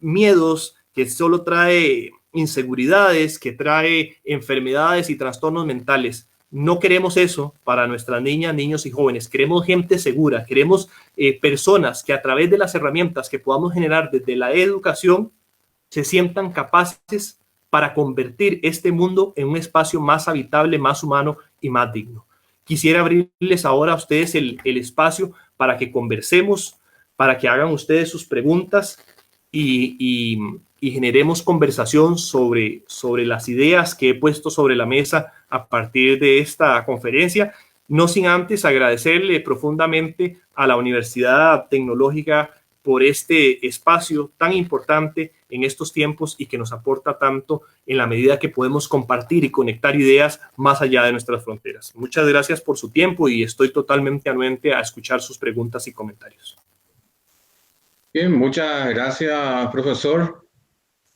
miedos, que solo trae inseguridades, que trae enfermedades y trastornos mentales. No queremos eso para nuestras niñas, niños y jóvenes. Queremos gente segura, queremos personas que a través de las herramientas que podamos generar desde la educación se sientan capaces para convertir este mundo en un espacio más habitable, más humano y más digno. Quisiera abrirles ahora a ustedes el espacio para que conversemos, para que hagan ustedes sus preguntas y generemos conversación sobre las ideas que he puesto sobre la mesa a partir de esta conferencia, no sin antes agradecerle profundamente a la Universidad Tecnológica por este espacio tan importante en estos tiempos y que nos aporta tanto en la medida que podemos compartir y conectar ideas más allá de nuestras fronteras. Muchas gracias por su tiempo y estoy totalmente anuente a escuchar sus preguntas y comentarios. Bien, muchas gracias, profesor.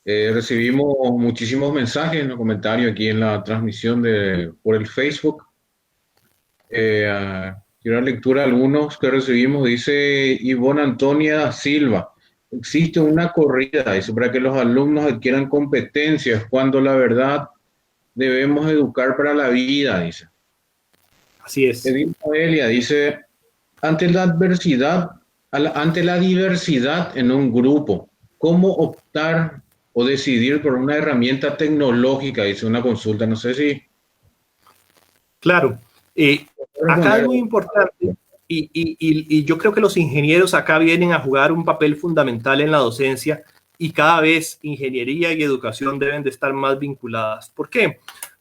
Recibimos muchísimos mensajes en los comentarios aquí en la transmisión por el Facebook. Quiero dar lectura a algunos que recibimos. Dice Ivonne Antonia Silva: existe una corrida, dice, para que los alumnos adquieran competencias, cuando la verdad debemos educar para la vida, dice. Así es. Edith Noelia dice: ante la diversidad en un grupo, ¿cómo optar o decidir por una herramienta tecnológica? Dice una consulta, no sé si... Claro. Acá es muy importante y yo creo que los ingenieros acá vienen a jugar un papel fundamental en la docencia y cada vez ingeniería y educación deben de estar más vinculadas. ¿Por qué?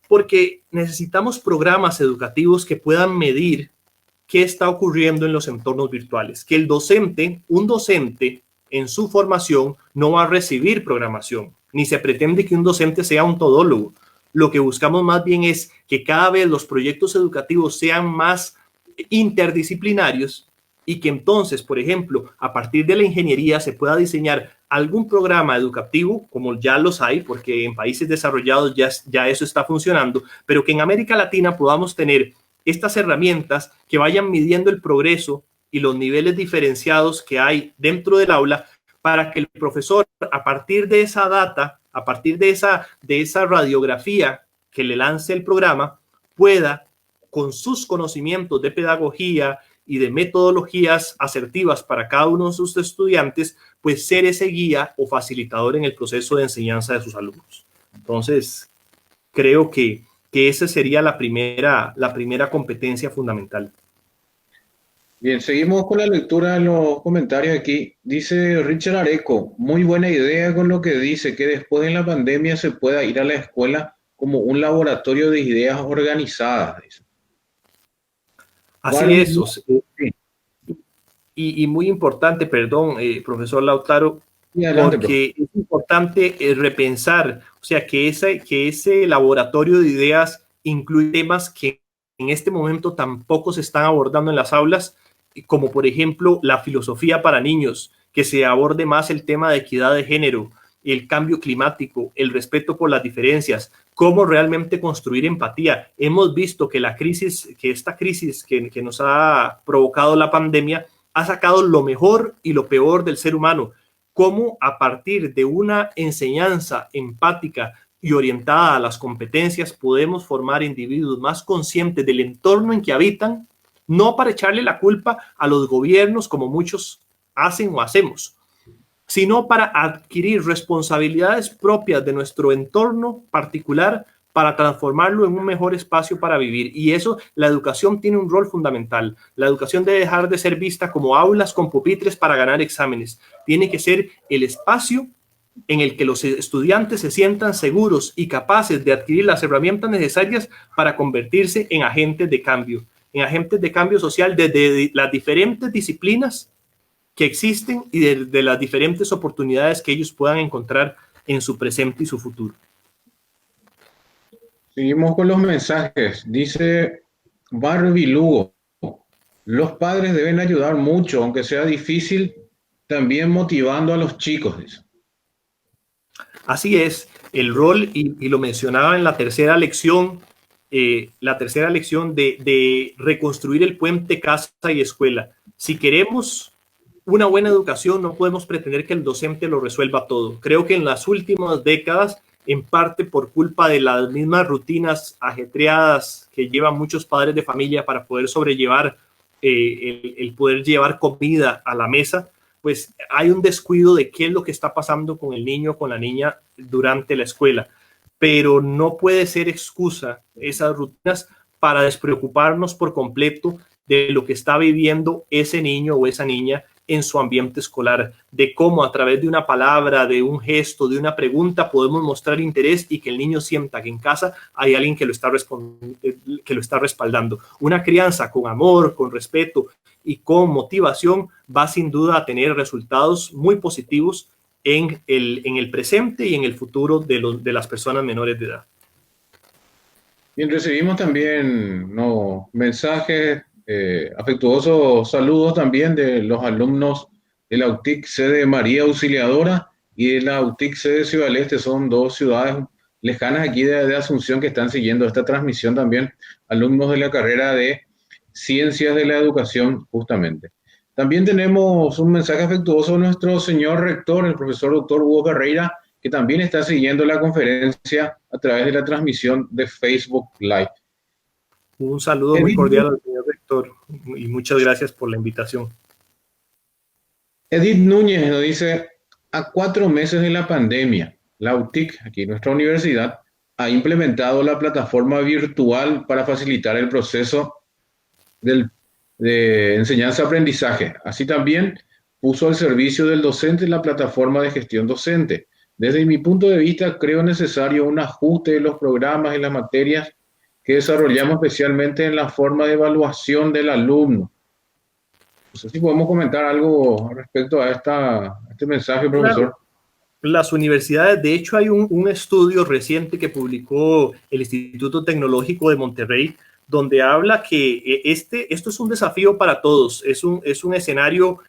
Porque necesitamos programas educativos que puedan medir qué está ocurriendo en los entornos virtuales, que un docente en su formación no va a recibir programación, ni se pretende que un docente sea un todólogo. Lo que buscamos más bien es que cada vez los proyectos educativos sean más interdisciplinarios y que entonces, por ejemplo, a partir de la ingeniería se pueda diseñar algún programa educativo, como ya los hay, porque en países desarrollados ya eso está funcionando, pero que en América Latina podamos tener estas herramientas que vayan midiendo el progreso y los niveles diferenciados que hay dentro del aula para que el profesor, a partir de esa data, a partir de esa radiografía que le lance el programa, pueda, con sus conocimientos de pedagogía y de metodologías asertivas para cada uno de sus estudiantes, pues ser ese guía o facilitador en el proceso de enseñanza de sus alumnos. Entonces, creo que esa sería la primera competencia fundamental. Bien, seguimos con la lectura de los comentarios aquí. Dice Richard Areco, muy buena idea con lo que dice, que después de la pandemia se pueda ir a la escuela como un laboratorio de ideas organizadas. Dice. Así es. Y muy importante, perdón, profesor Lautaro, porque es importante repensar, o sea, que ese laboratorio de ideas incluye temas que en este momento tampoco se están abordando en las aulas, como por ejemplo la filosofía para niños, que se aborde más el tema de equidad de género, el cambio climático, el respeto por las diferencias, cómo realmente construir empatía. Hemos visto que esta crisis que nos ha provocado la pandemia ha sacado lo mejor y lo peor del ser humano. Cómo a partir de una enseñanza empática y orientada a las competencias podemos formar individuos más conscientes del entorno en que habitan, no para echarle la culpa a los gobiernos como muchos hacen o hacemos, sino para adquirir responsabilidades propias de nuestro entorno particular para transformarlo en un mejor espacio para vivir. Y eso, la educación tiene un rol fundamental. La educación debe dejar de ser vista como aulas con pupitres para ganar exámenes. Tiene que ser el espacio en el que los estudiantes se sientan seguros y capaces de adquirir las herramientas necesarias para convertirse en agentes de cambio social desde las diferentes disciplinas que existen y de las diferentes oportunidades que ellos puedan encontrar en su presente y su futuro. Seguimos con los mensajes. Dice Barbie Lugo, los padres deben ayudar mucho, aunque sea difícil, también motivando a los chicos. Dice. Así es, el rol, y lo mencionaba en la tercera lección de reconstruir el puente casa y escuela. Si queremos una buena educación, no podemos pretender que el docente lo resuelva todo. Creo que en las últimas décadas, en parte por culpa de las mismas rutinas ajetreadas que llevan muchos padres de familia para poder sobrellevar el poder llevar comida a la mesa, pues hay un descuido de qué es lo que está pasando con el niño o con la niña durante la escuela. Pero no puede ser excusa esas rutinas para despreocuparnos por completo de lo que está viviendo ese niño o esa niña en su ambiente escolar, de cómo a través de una palabra, de un gesto, de una pregunta podemos mostrar interés y que el niño sienta que en casa hay alguien que lo está respaldando. Una crianza con amor, con respeto y con motivación va sin duda a tener resultados muy positivos en el presente y en el futuro de las personas menores de edad. Bien, recibimos también mensajes, afectuosos saludos también de los alumnos de la UTIC sede María Auxiliadora y de la UTIC sede Ciudad del Este. Son dos ciudades lejanas aquí de Asunción que están siguiendo esta transmisión también, alumnos de la carrera de Ciencias de la Educación justamente. También tenemos un mensaje afectuoso de nuestro señor rector, el profesor doctor Hugo Carreira, que también está siguiendo la conferencia a través de la transmisión de Facebook Live. Un saludo muy cordial al señor rector y muchas gracias por la invitación. Edith Núñez nos dice, a 4 meses de la pandemia, la UTIC, aquí nuestra universidad, ha implementado la plataforma virtual para facilitar el proceso de enseñanza-aprendizaje. Así también puso al servicio del docente la plataforma de gestión docente. Desde mi punto de vista, creo necesario un ajuste de los programas y las materias que desarrollamos especialmente en la forma de evaluación del alumno. No sé si podemos comentar algo respecto a este mensaje, profesor. Claro. Las universidades, de hecho, hay un estudio reciente que publicó el Instituto Tecnológico de Monterrey, donde habla que esto es un desafío para todos, es un escenario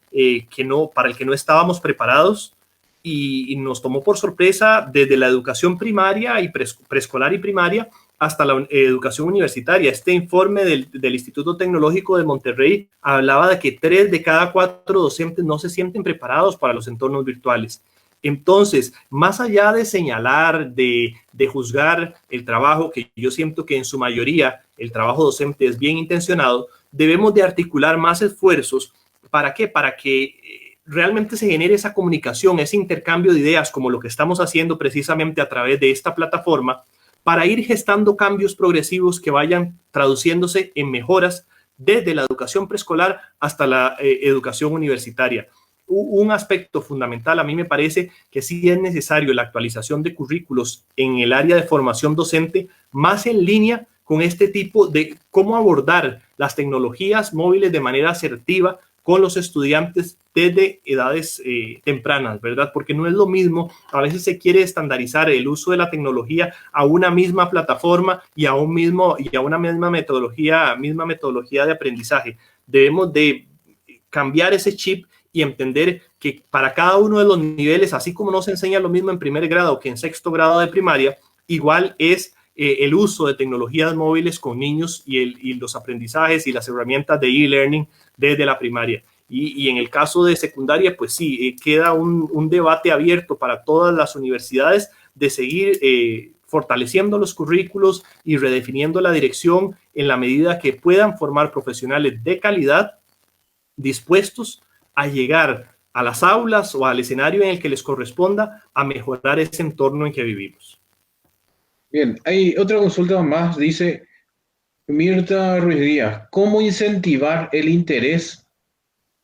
para el que no estábamos preparados y nos tomó por sorpresa desde la educación primaria y preescolar y primaria hasta la educación universitaria. Este informe del Instituto Tecnológico de Monterrey hablaba de que 3 de cada 4 docentes no se sienten preparados para los entornos virtuales. Entonces, más allá de señalar, de juzgar el trabajo, que yo siento que en su mayoría el trabajo docente es bien intencionado, debemos de articular más esfuerzos. ¿Para qué? Para que realmente se genere esa comunicación, ese intercambio de ideas, como lo que estamos haciendo precisamente a través de esta plataforma, para ir gestando cambios progresivos que vayan traduciéndose en mejoras desde la educación preescolar hasta la educación universitaria. Un aspecto fundamental, a mí me parece que sí es necesario la actualización de currículos en el área de formación docente, más en línea con este tipo de cómo abordar las tecnologías móviles de manera asertiva con los estudiantes desde edades tempranas, ¿verdad? Porque no es lo mismo, a veces se quiere estandarizar el uso de la tecnología a una misma plataforma y a una misma metodología de aprendizaje. Debemos de cambiar ese chip y entender que para cada uno de los niveles, así como no se enseña lo mismo en primer grado que en sexto grado de primaria, igual es el uso de tecnologías móviles con niños y los aprendizajes y las herramientas de e-learning desde la primaria. Y en el caso de secundaria, pues sí, queda un debate abierto para todas las universidades de seguir fortaleciendo los currículos y redefiniendo la dirección en la medida que puedan formar profesionales de calidad dispuestos a llegar a las aulas o al escenario en el que les corresponda a mejorar ese entorno en que vivimos. Bien, hay otra consulta más, dice Mirta Ruiz Díaz, ¿cómo incentivar el interés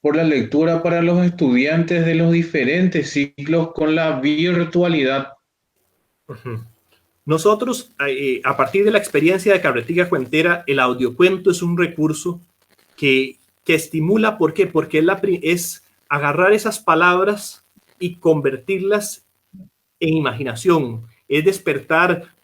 por la lectura para los estudiantes de los diferentes ciclos con la virtualidad? Nosotros, a partir de la experiencia de Carretica Cuentera, el audiocuento es un recurso que estimula. ¿Por qué? Porque es agarrar esas palabras y convertirlas en imaginación, es despertar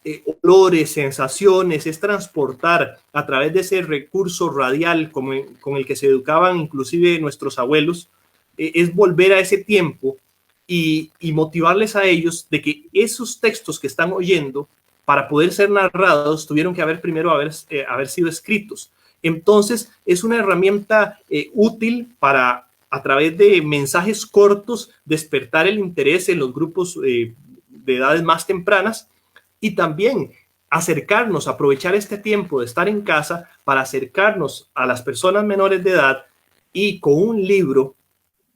olores, sensaciones, es transportar a través de ese recurso radial con el que se educaban inclusive nuestros abuelos, es volver a ese tiempo y motivarles a ellos de que esos textos que están oyendo, para poder ser narrados, tuvieron que haber sido escritos. Entonces, es una herramienta útil para, a través de mensajes cortos, despertar el interés en los grupos de edades más tempranas y también acercarnos, aprovechar este tiempo de estar en casa para acercarnos a las personas menores de edad y con un libro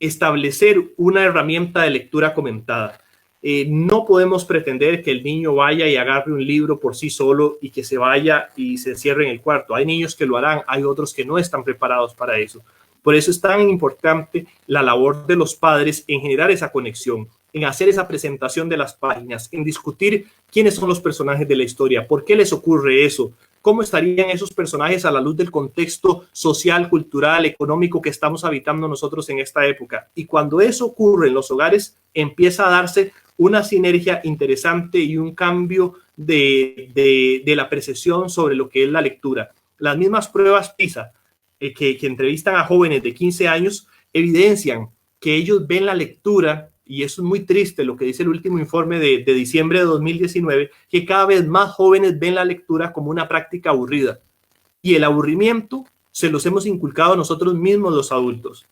establecer una herramienta de lectura comentada. No podemos pretender que el niño vaya y agarre un libro por sí solo y que se vaya y se encierre en el cuarto. Hay niños que lo harán, hay otros que no están preparados para eso. Por eso es tan importante la labor de los padres en generar esa conexión, en hacer esa presentación de las páginas, en discutir quiénes son los personajes de la historia, por qué les ocurre eso, cómo estarían esos personajes a la luz del contexto social, cultural, económico que estamos habitando nosotros en esta época. Y cuando eso ocurre en los hogares, empieza a darse una sinergia interesante y un cambio de la percepción sobre lo que es la lectura. Las mismas pruebas PISA que entrevistan a jóvenes de 15 años evidencian que ellos ven la lectura, y eso es muy triste lo que dice el último informe de diciembre de 2019, que cada vez más jóvenes ven la lectura como una práctica aburrida. Y el aburrimiento se los hemos inculcado nosotros mismos los adultos.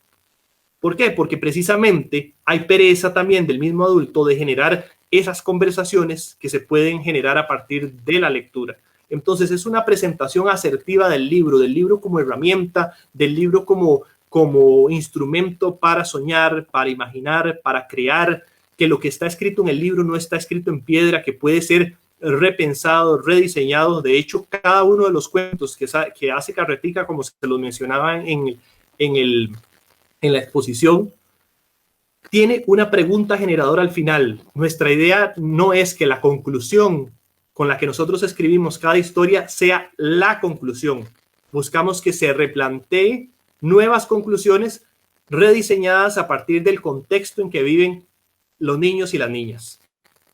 ¿Por qué? Porque precisamente hay pereza también del mismo adulto de generar esas conversaciones que se pueden generar a partir de la lectura. Entonces es una presentación asertiva del libro como herramienta, del libro como instrumento para soñar, para imaginar, para crear, que lo que está escrito en el libro no está escrito en piedra, que puede ser repensado, rediseñado. De hecho, cada uno de los cuentos que hace Carretica, como se los mencionaba en la exposición, tiene una pregunta generadora al final. Nuestra idea no es que la conclusión con la que nosotros escribimos cada historia sea la conclusión. Buscamos que se replantee nuevas conclusiones rediseñadas a partir del contexto en que viven los niños y las niñas.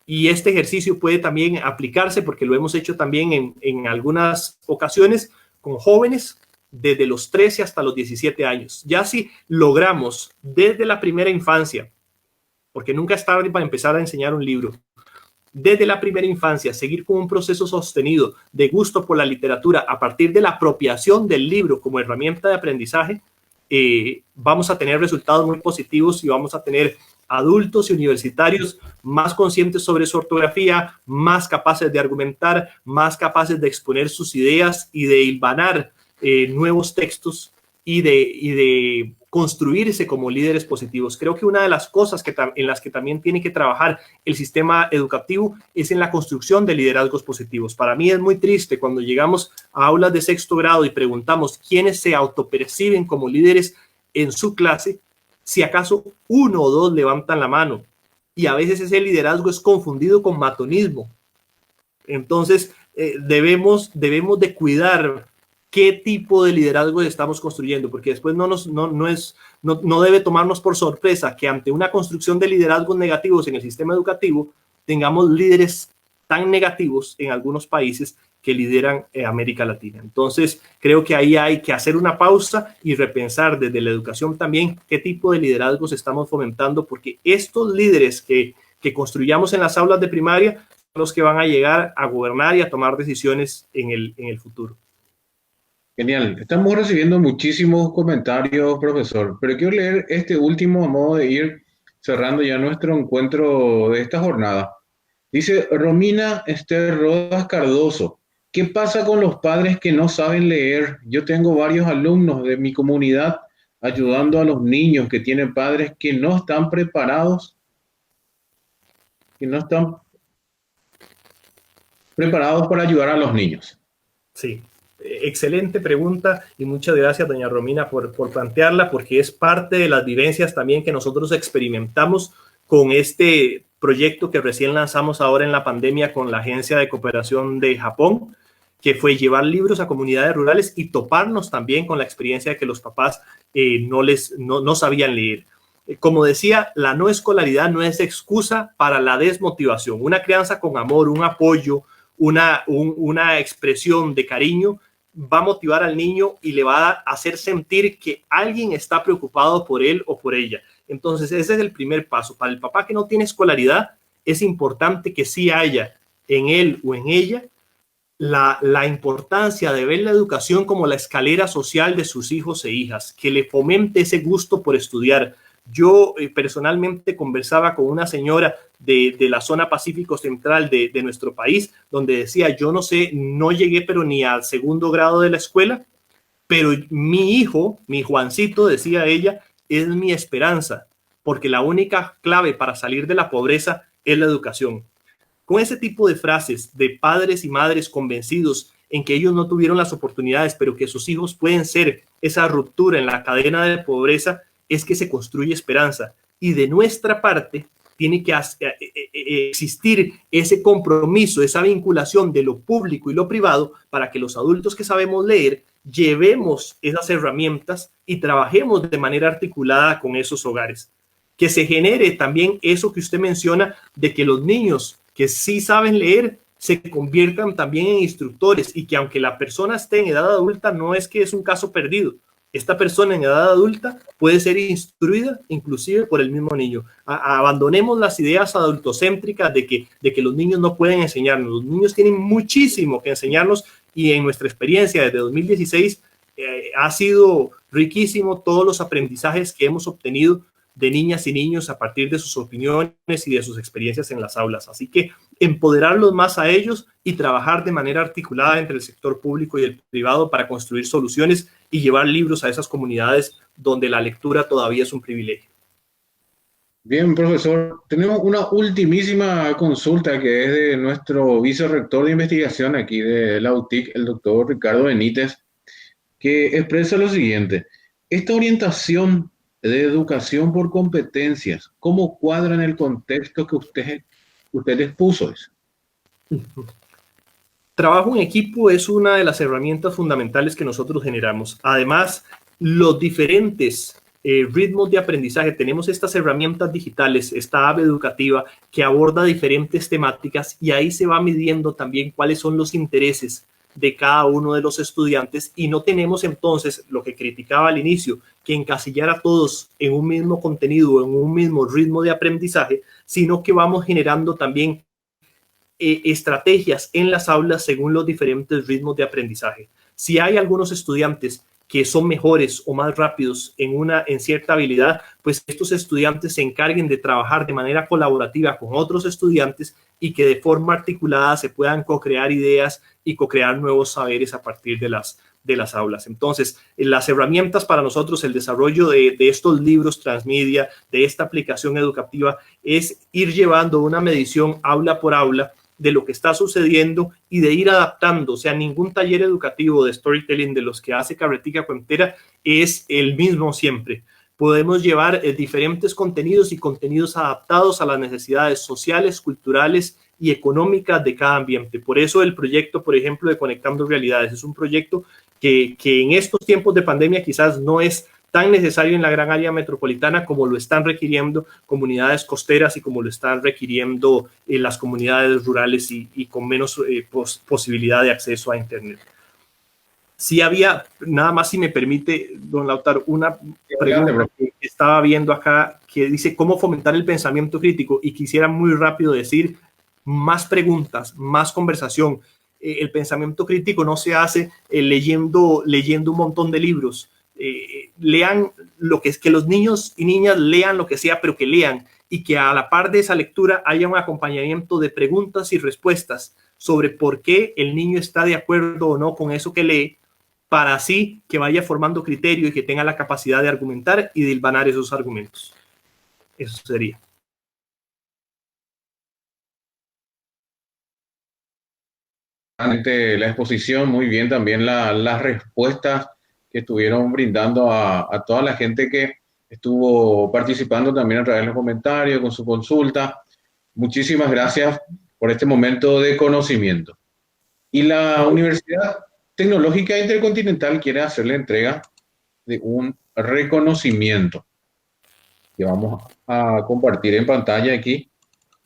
Y este ejercicio puede también aplicarse, porque lo hemos hecho también en algunas ocasiones con jóvenes desde los 13 hasta los 17 años. Ya si logramos desde la primera infancia, porque nunca es tarde para empezar a enseñar un libro, desde la primera infancia, seguir con un proceso sostenido de gusto por la literatura a partir de la apropiación del libro como herramienta de aprendizaje, vamos a tener resultados muy positivos y vamos a tener adultos y universitarios más conscientes sobre su ortografía, más capaces de argumentar, más capaces de exponer sus ideas y de hilvanar nuevos textos y de construirse como líderes positivos. Creo que una de las cosas en las que también tiene que trabajar el sistema educativo es en la construcción de liderazgos positivos. Para mí es muy triste cuando llegamos a aulas de sexto grado y preguntamos quiénes se autoperciben como líderes en su clase, si acaso uno o dos levantan la mano, y a veces ese liderazgo es confundido con matonismo. Entonces debemos de cuidar qué tipo de liderazgo estamos construyendo, porque después no debe tomarnos por sorpresa que ante una construcción de liderazgos negativos en el sistema educativo tengamos líderes tan negativos en algunos países que lideran América Latina. Entonces, creo que ahí hay que hacer una pausa y repensar desde la educación también qué tipo de liderazgos estamos fomentando, porque estos líderes que construyamos en las aulas de primaria son los que van a llegar a gobernar y a tomar decisiones en el futuro. Genial. Estamos recibiendo muchísimos comentarios, profesor, pero quiero leer este último a modo de ir cerrando ya nuestro encuentro de esta jornada. Dice Romina Esther Rodas Cardoso: ¿qué pasa con los padres que no saben leer? Yo tengo varios alumnos de mi comunidad ayudando a los niños que tienen padres que no están preparados para ayudar a los niños. Sí, excelente pregunta y muchas gracias, doña Romina, por plantearla, porque es parte de las vivencias también que nosotros experimentamos con este proyecto que recién lanzamos ahora en la pandemia con la Agencia de Cooperación de Japón, que fue llevar libros a comunidades rurales y toparnos también con la experiencia de que los papás no sabían leer. Como decía, la no escolaridad no es excusa para la desmotivación. Una crianza con amor, un apoyo, una expresión de cariño va a motivar al niño y le va a hacer sentir que alguien está preocupado por él o por ella. Entonces, ese es el primer paso. Para el papá que no tiene escolaridad, es importante que sí haya en él o en ella la importancia de ver la educación como la escalera social de sus hijos e hijas, que le fomente ese gusto por estudiar. Yo personalmente conversaba con una señora de la zona Pacífico Central de nuestro país, donde decía, yo no sé, no llegué pero ni al segundo grado de la escuela, pero mi hijo, mi Juancito, decía ella, es mi esperanza, porque la única clave para salir de la pobreza es la educación. Con ese tipo de frases de padres y madres convencidos en que ellos no tuvieron las oportunidades, pero que sus hijos pueden ser esa ruptura en la cadena de pobreza, es que se construye esperanza. Y de nuestra parte tiene que existir ese compromiso, esa vinculación de lo público y lo privado para que los adultos que sabemos leer llevemos esas herramientas y trabajemos de manera articulada con esos hogares. Que se genere también eso que usted menciona de que los niños que sí saben leer se conviertan también en instructores, y que aunque la persona esté en edad adulta, no es que es un caso perdido. Esta persona en edad adulta puede ser instruida inclusive por el mismo niño. Abandonemos las ideas adultocéntricas de que los niños no pueden enseñarnos. Los niños tienen muchísimo que enseñarnos, y en nuestra experiencia desde 2016 ha sido riquísimo todos los aprendizajes que hemos obtenido de niñas y niños a partir de sus opiniones y de sus experiencias en las aulas. Así que empoderarlos más a ellos y trabajar de manera articulada entre el sector público y el privado para construir soluciones y llevar libros a esas comunidades donde la lectura todavía es un privilegio. Bien, profesor, tenemos una ultimísima consulta que es de nuestro vicerrector de investigación aquí de la UTIC, el doctor Ricardo Benítez, que expresa lo siguiente: esta orientación de educación por competencias, ¿cómo cuadra en el contexto que usted expuso? Trabajo en equipo es una de las herramientas fundamentales que nosotros generamos. Además, los diferentes ritmos de aprendizaje, tenemos estas herramientas digitales, esta app educativa que aborda diferentes temáticas y ahí se va midiendo también cuáles son los intereses de cada uno de los estudiantes y no tenemos entonces lo que criticaba al inicio, que encasillar a todos en un mismo contenido, en un mismo ritmo de aprendizaje, sino que vamos generando también estrategias en las aulas según los diferentes ritmos de aprendizaje. Si hay algunos estudiantes que son mejores o más rápidos en cierta habilidad, pues estos estudiantes se encarguen de trabajar de manera colaborativa con otros estudiantes y que de forma articulada se puedan co-crear ideas y co-crear nuevos saberes a partir de las aulas. Entonces, las herramientas para nosotros, el desarrollo de estos libros transmedia, de esta aplicación educativa, es ir llevando una medición aula por aula de lo que está sucediendo y de ir adaptando. O sea, ningún taller educativo de storytelling de los que hace Carretica Cuentera es el mismo siempre. Podemos llevar diferentes contenidos y contenidos adaptados a las necesidades sociales, culturales y económicas de cada ambiente. Por eso el proyecto, por ejemplo, de Conectando Realidades es un proyecto que en estos tiempos de pandemia quizás no es tan necesario en la gran área metropolitana como lo están requiriendo comunidades costeras y como lo están requiriendo las comunidades rurales y con menos posibilidad de acceso a Internet. Sí había, nada más si me permite, don Lautaro, una pregunta que estaba viendo acá que dice cómo fomentar el pensamiento crítico y quisiera muy rápido decir más preguntas, más conversación. El pensamiento crítico no se hace leyendo un montón de libros. Lean lo que es, que los niños y niñas lean lo que sea, pero que lean y que a la par de esa lectura haya un acompañamiento de preguntas y respuestas sobre por qué el niño está de acuerdo o no con eso que lee, para así que vaya formando criterio y que tenga la capacidad de argumentar y de hilvanar esos argumentos. Eso sería. La exposición, muy bien también las respuestas que estuvieron brindando a toda la gente que estuvo participando también a través de los comentarios, con su consulta. Muchísimas gracias por este momento de conocimiento. Y la Universidad Tecnológica Intercontinental quiere hacer la entrega de un reconocimiento que vamos a compartir en pantalla aquí,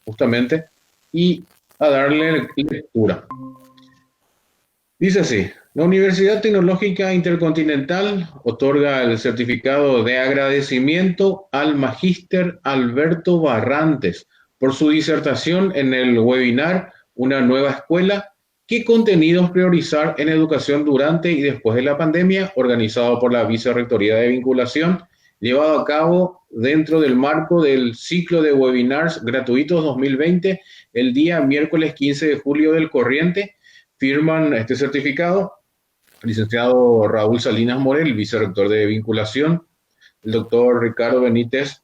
justamente, y a darle lectura. Dice así: la Universidad Tecnológica Intercontinental otorga el certificado de agradecimiento al Magíster Alberto Barrantes por su disertación en el webinar Una nueva escuela, ¿qué contenidos priorizar en educación durante y después de la pandemia?, organizado por la Vicerrectoría de Vinculación, llevado a cabo dentro del marco del ciclo de webinars gratuitos 2020, el día miércoles 15 de julio del corriente. Firman este certificado el licenciado Raúl Salinas Morel, vicerrector de Vinculación, el doctor Ricardo Benítez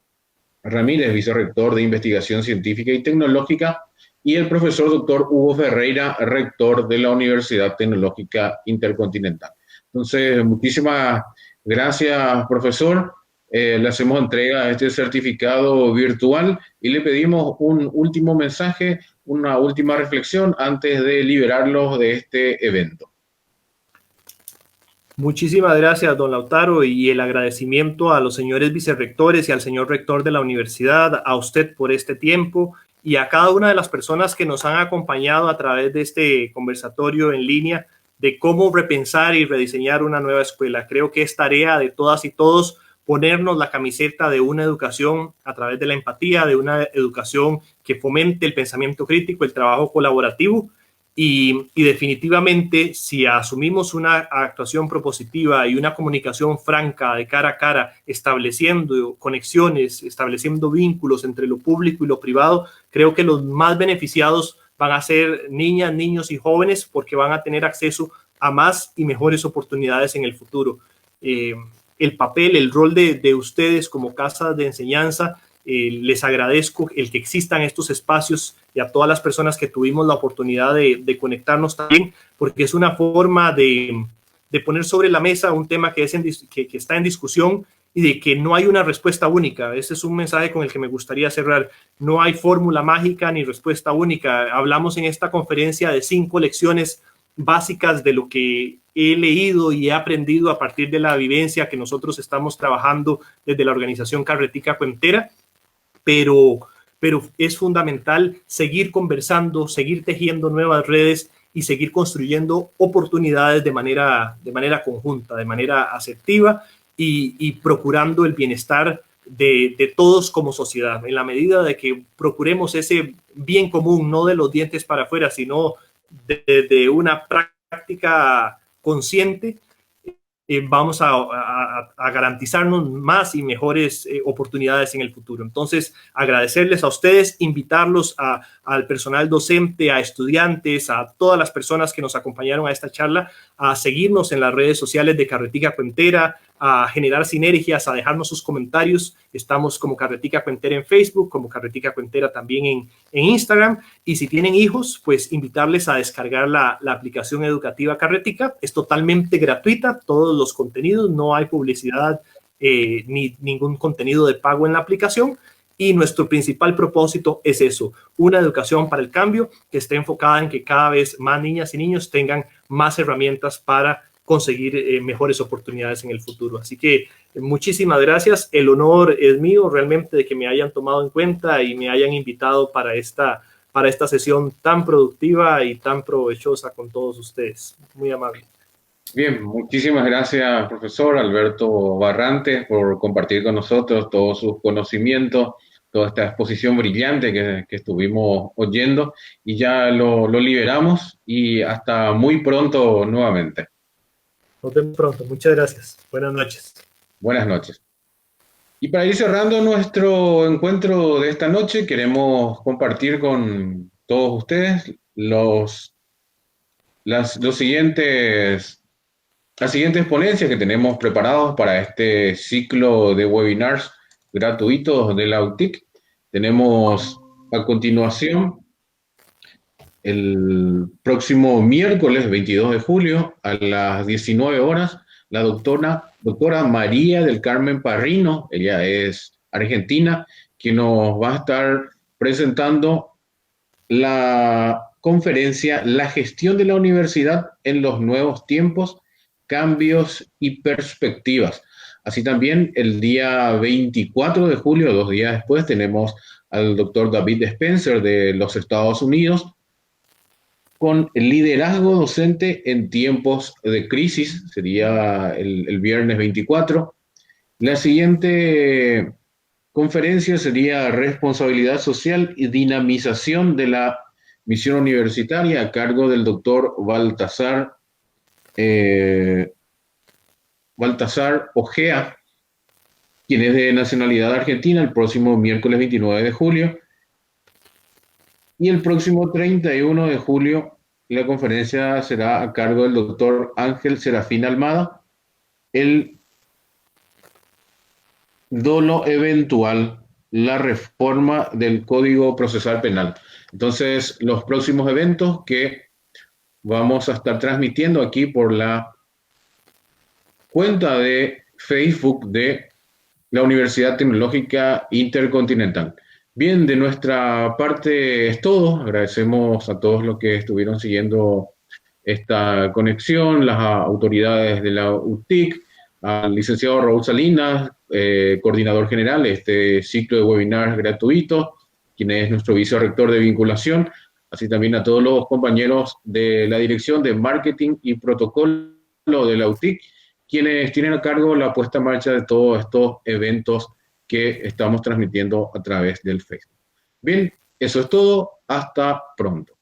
Ramírez, vicerrector de Investigación Científica y Tecnológica, y el profesor doctor Hugo Ferreira, rector de la Universidad Tecnológica Intercontinental. Entonces, muchísimas gracias, profesor. Le hacemos entrega a este certificado virtual y le pedimos un último mensaje, una última reflexión antes de liberarlos de este evento. Muchísimas gracias, don Lautaro, y el agradecimiento a los señores vicerrectores y al señor rector de la universidad, a usted por este tiempo y a cada una de las personas que nos han acompañado a través de este conversatorio en línea de cómo repensar y rediseñar una nueva escuela. Creo que es tarea de todas y todos ponernos la camiseta de una educación a través de la empatía, de una educación que fomente el pensamiento crítico, el trabajo colaborativo y definitivamente si asumimos una actuación propositiva y una comunicación franca de cara a cara, estableciendo conexiones, estableciendo vínculos entre lo público y lo privado, creo que los más beneficiados van a ser niñas, niños y jóvenes porque van a tener acceso a más y mejores oportunidades en el futuro. El papel, el rol de ustedes como casas de enseñanza, les agradezco el que existan estos espacios y a todas las personas que tuvimos la oportunidad de conectarnos también, porque es una forma de poner sobre la mesa un tema que está en discusión y de que no hay una respuesta única. Ese es un mensaje con el que me gustaría cerrar. No hay fórmula mágica ni respuesta única. Hablamos en esta conferencia de 5 lecciones básicas de lo que he leído y he aprendido a partir de la vivencia que nosotros estamos trabajando desde la organización Carretica Cuentera, pero es fundamental seguir conversando, seguir tejiendo nuevas redes y seguir construyendo oportunidades de manera conjunta, de manera asertiva y procurando el bienestar de todos como sociedad. En la medida de que procuremos ese bien común, no de los dientes para afuera, sino de una práctica consciente, vamos a garantizarnos más y mejores oportunidades en el futuro. Entonces, agradecerles a ustedes, invitarlos al personal docente, a estudiantes, a todas las personas que nos acompañaron a esta charla, a seguirnos en las redes sociales de Carretica Cuentera, a generar sinergias, a dejarnos sus comentarios. Estamos como Carretica Cuentera en Facebook, como Carretica Cuentera también en Instagram. Y si tienen hijos, pues invitarles a descargar la aplicación educativa Carretica. Es totalmente gratuita, todos los contenidos, no hay publicidad ni ningún contenido de pago en la aplicación. Y nuestro principal propósito es eso, una educación para el cambio que esté enfocada en que cada vez más niñas y niños tengan más herramientas para conseguir mejores oportunidades en el futuro. Así que muchísimas gracias. El honor es mío realmente de que me hayan tomado en cuenta y me hayan invitado para esta sesión tan productiva y tan provechosa con todos ustedes. Muy amable. Bien, muchísimas gracias, profesor Alberto Barrantes, por compartir con nosotros todos sus conocimientos, toda esta exposición brillante que estuvimos oyendo, y ya lo liberamos y hasta muy pronto nuevamente. Nos vemos pronto. Muchas gracias. Buenas noches. Buenas noches. Y para ir cerrando nuestro encuentro de esta noche, queremos compartir con todos ustedes las siguientes ponencias que tenemos preparados para este ciclo de webinars gratuitos de la UTIC. Tenemos a continuación el próximo miércoles 22 de julio a las 19 horas, la doctora María del Carmen Parrino, ella es argentina, quien nos va a estar presentando la conferencia La gestión de la universidad en los nuevos tiempos, cambios y perspectivas. Así también el día 24 de julio, 2 días después, tenemos al doctor David Spencer de los Estados Unidos, con el liderazgo docente en tiempos de crisis, sería el viernes 24. La siguiente conferencia sería Responsabilidad Social y Dinamización de la Misión Universitaria, a cargo del doctor Baltasar Ojea, quien es de nacionalidad argentina, el próximo miércoles 29 de julio. Y el próximo 31 de julio, la conferencia será a cargo del doctor Ángel Serafín Almada, el dolo eventual, la reforma del Código Procesal Penal. Entonces, los próximos eventos que vamos a estar transmitiendo aquí por la cuenta de Facebook de la Universidad Tecnológica Intercontinental. Bien, de nuestra parte es todo. Agradecemos a todos los que estuvieron siguiendo esta conexión, las autoridades de la UTIC, al licenciado Raúl Salinas, coordinador general de este ciclo de webinars gratuitos, quien es nuestro vicerrector de vinculación, así también a todos los compañeros de la Dirección de Marketing y Protocolo de la UTIC, quienes tienen a cargo la puesta en marcha de todos estos eventos que estamos transmitiendo a través del Facebook. Bien, eso es todo. Hasta pronto.